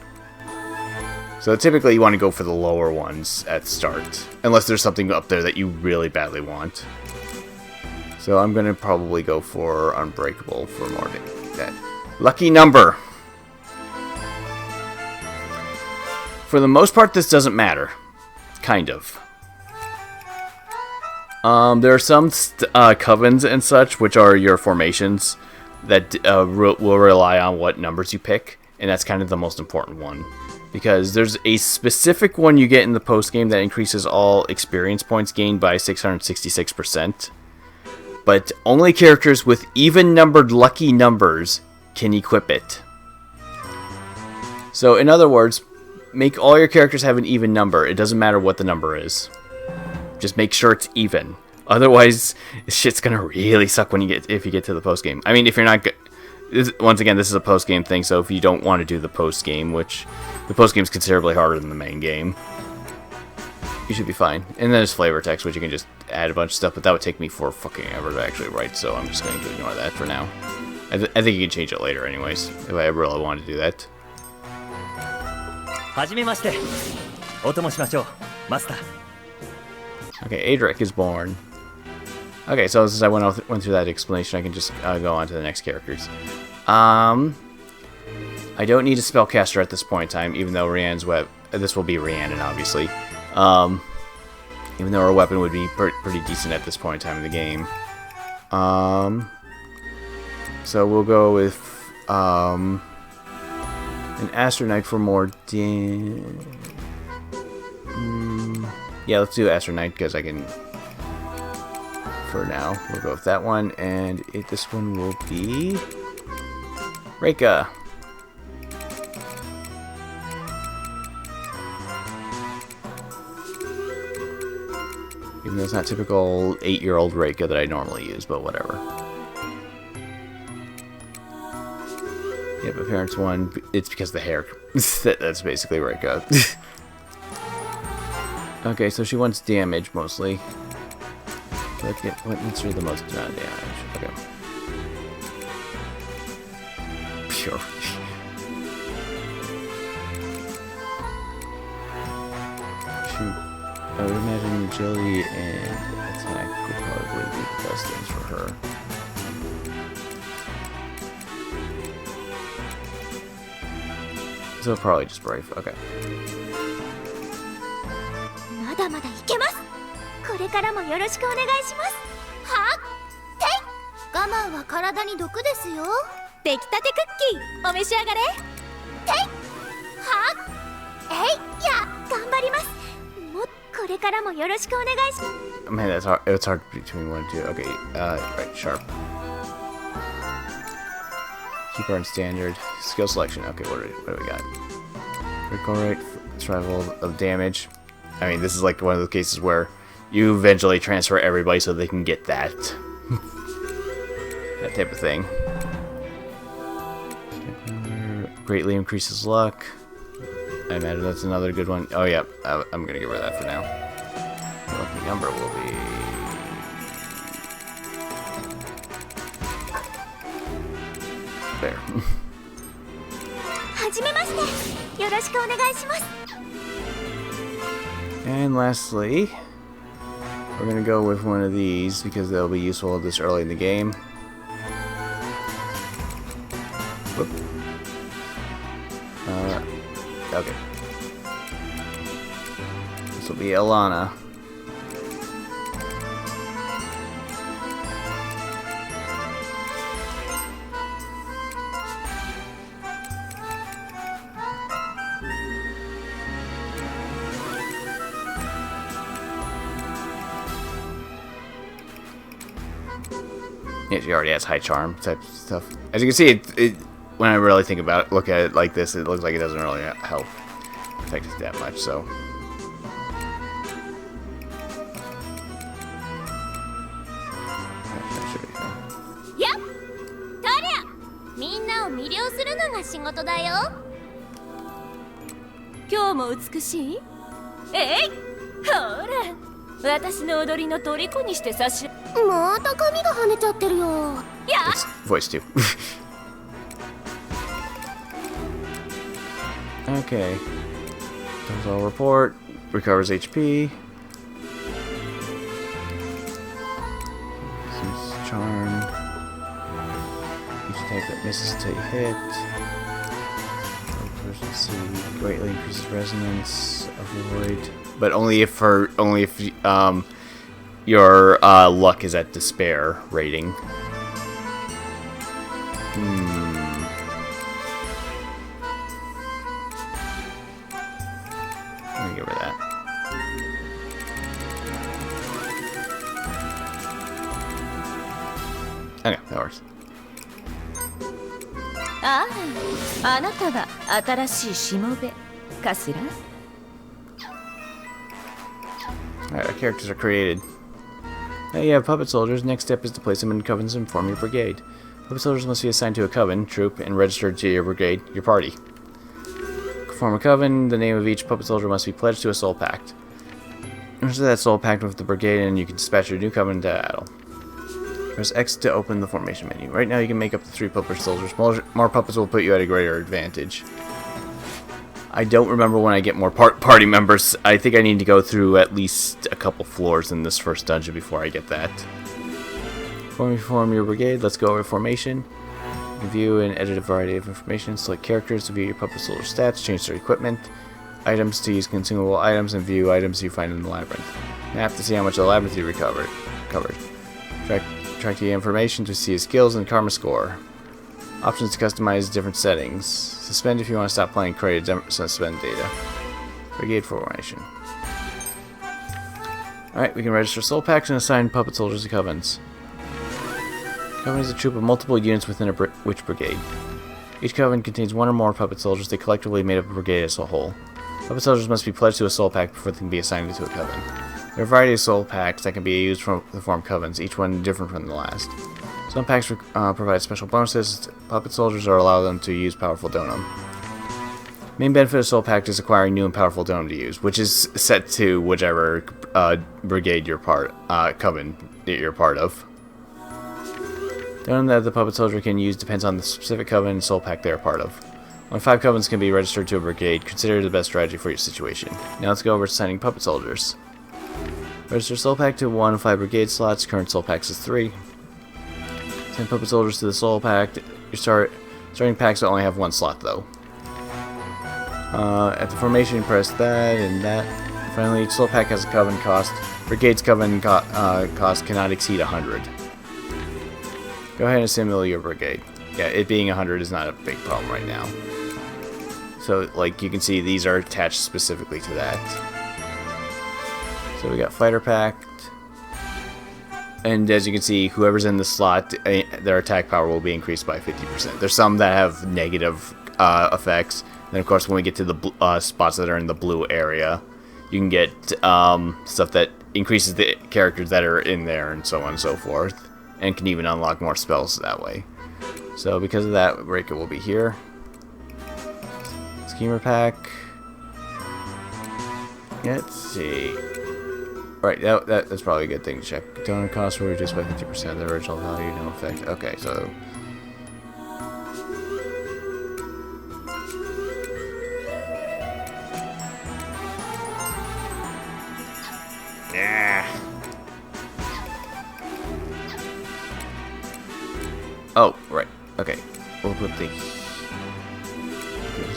So typically you want to go for the lower ones at start, unless there's something up there that you really badly want. So I'm going to probably go for Unbreakable for more that. Lucky number. For the most part, this doesn't matter. Kind of. There are some covens and such, which are your formations, that will rely on what numbers you pick, and that's kind of the most important one. Because there's a specific one you get in the post-game that increases all experience points gained by 666%. But only characters with even-numbered lucky numbers can equip it. So, in other words, make all your characters have an even number. It doesn't matter what the number is. Just make sure it's even. Otherwise, shit's gonna really suck when if you get to the post game. I mean, if you're not good. Once again, this is a post game thing, so if you don't want to do the post game, which the post game is considerably harder than the main game, you should be fine. And then there's flavor text, which you can just add a bunch of stuff, but that would take me for fucking ever to actually write, so I'm just going to ignore that for now. I think you can change it later, anyways, if I really want to do that. はじめまして。お供しましょう、マスター。 Okay, Adric is born. Okay, so since I went through that explanation, I can just go on to the next characters. I don't need a spellcaster at this point in time, even though Rhiannon's this will be Rhiannon, obviously. Even though her weapon would be pretty decent at this point in time in the game. So we'll go with an Astronite for more yeah, let's do Astronite because I can. For now, we'll go with that one, and this one will be Reika. Even though it's not typical 8-year-old Reika that I normally use, but whatever. Yeah, but parents one, it's because of the hair. That's basically Reika. Okay, so she wants damage mostly. What needs her the most amount of damage? Okay. Pure. Shoot. I would imagine agility and attack would probably be the best things for her. So probably just brave. Okay. まだまだいけます。これからもよろしくお願いします。はってい。我慢は体に毒ですよ。出来たてクッキーお召し上がれ。てい。はえい。いや頑張ります。もこれからもよろしくお願いします。 Man, that's hard. It's hard between 1 and 2. Okay, right, sharp. Keeper on standard. Skill selection. Okay, what do we got? Critical rate, survival of damage. I mean, this is like one of those cases where you eventually transfer everybody so they can get that. That type of thing. Greatly increases luck. I imagine that's another good one. Oh yeah, I'm gonna get rid of that for now. The lucky number will be... there. はじめまして。よろしくお願いします。 And lastly, we're gonna go with one of these because they'll be useful this early in the game. Whoop. Okay. This will be Alana. Yeah, she already has high charm type stuff. As you can see, when I really look at it like this, it looks like it doesn't really help affect it that much. So, that should be fine. やっ。とりゃ。みんなを魅了するのが仕事だよ。今日も美しい。えい。ほら。私の踊りの虜にして差し。また髪が跳ねちゃってるよ。や。It's voice too. Okay. Does all report. Recovers HP. Seems charm. Each attack that misses until you hit. Proficiency greatly increases resonance. Avoid. But only if your luck is at despair rating. Let me get rid of that. Okay, that works. ああ、あなたが新しいしもべかしら？ Alright, our characters are created. Now you have puppet soldiers. Next step is to place them in covens and form your brigade. Puppet soldiers must be assigned to a coven, troop, and registered to your brigade, your party. To form a coven, the name of each puppet soldier must be pledged to a soul pact. Register that soul pact with the brigade and you can dispatch your new coven to battle. Press X to open the formation menu. Right now you can make up to 3 puppet soldiers. More puppets will put you at a greater advantage. I don't remember when I get more party members. I think I need to go through at least a couple floors in this first dungeon before I get that. Before you form your brigade, let's go over formation. You can view and edit a variety of information. Select characters to view your puppet soldier stats, change their equipment, items to use consumable items, and view items you find in the labyrinth. Map to see how much of the labyrinth you covered. Track the information to see his skills and karma score. Options to customize different settings. Suspend if you want to stop playing credit. Suspend data. Brigade formation. Alright, we can register soul packs and assign puppet soldiers to covens. Coven is a troop of multiple units within a witch brigade. Each coven contains 1 or more puppet soldiers. They collectively made up a brigade as a whole. Puppet soldiers must be pledged to a soul pack before they can be assigned to a coven. There are a variety of soul packs that can be used to form covens, each one different from the last. Some packs provide special bonuses. Puppet soldiers are allowed them to use powerful donum. Main benefit of soul pack is acquiring new and powerful donum to use, which is set to whichever brigade coven that you're part of. Donum that the puppet soldier can use depends on the specific coven and soul pack they are part of. Only 5 covens can be registered to a brigade. Consider the best strategy for your situation. Now let's go over assigning puppet soldiers. Register soul pack to 1 of 5 brigade slots. Current soul packs is 3. Send puppet soldiers to the soul pack. Your starting packs will only have 1 slot though. At the formation, press that and that. Finally, each soul pack has a coven cost. Brigade's coven cost cannot exceed 100. Go ahead and assemble your brigade. Yeah, it being 100 is not a big problem right now. So, like you can see, these are attached specifically to that. So we got fighter pact. And as you can see, whoever's in the slot, their attack power will be increased by 50%. There's some that have negative effects. Then, of course, when we get to the spots that are in the blue area, you can get stuff that increases the characters that are in there and so on and so forth. And can even unlock more spells that way. So, because of that, Reika will be here. Schemer pack. Let's see. Right, that's probably a good thing to check. Donor costs were reduced by 50% of the original value, no effect. Okay, so... yeah. Oh, right. Okay. We'll put the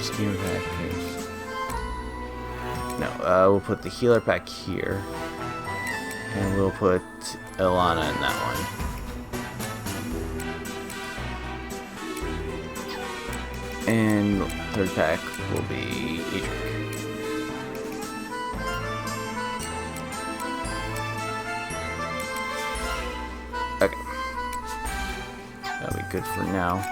schemer pack here. No, we'll put the healer pack here. And we'll put Ilana in that one. And third pack will be Adric. Okay. That'll be good for now.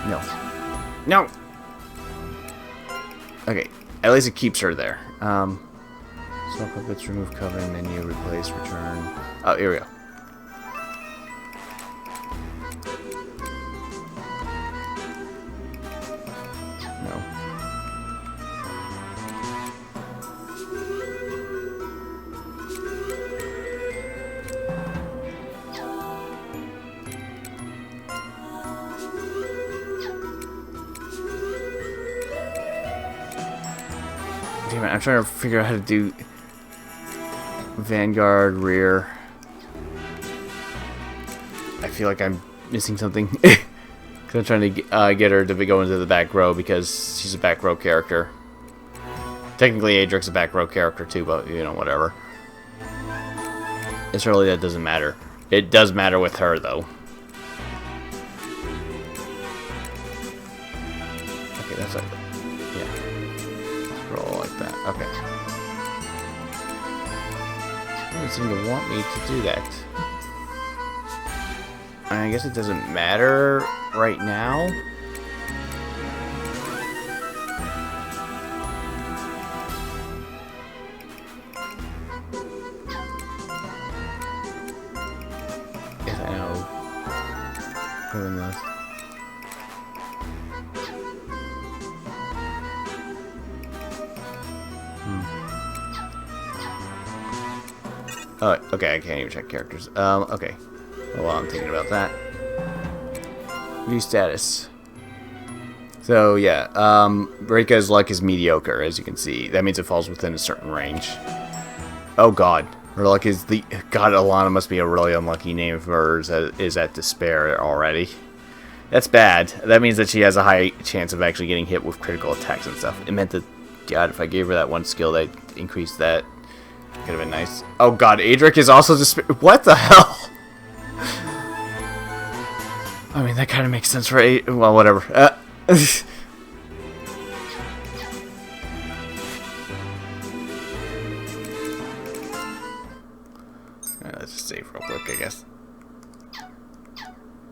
No. No! Okay. At least it keeps her there. So puppets, remove coven, menu, replace, return. Oh, here we go. No. Damn it, I'm trying to figure out how to do Vanguard, rear. I feel like I'm missing something. Because I'm trying to get her to go into the back row because she's a back row character. Technically, Adric's a back row character too, but, you know, whatever. It's really that doesn't matter. It does matter with her, though. Okay, that's like... yeah. Roll like that. Okay. Doesn't seem to want me to do that. I guess it doesn't matter right now. Yes, I know. Doing this. Oh, okay, I can't even check characters. Okay. Oh, well, I'm thinking about that. View status. So, yeah, Reika's luck is mediocre, as you can see. That means it falls within a certain range. Oh, God. Her luck is the... God, Alana must be a really unlucky name if hers is at despair already. That's bad. That means that she has a high chance of actually getting hit with critical attacks and stuff. It meant that, God, if I gave her that one skill that increased that, could have been nice. Oh, God, Adric is also despair... What the hell? I mean, that kind of makes sense for well, whatever. Let's just save real quick, I guess.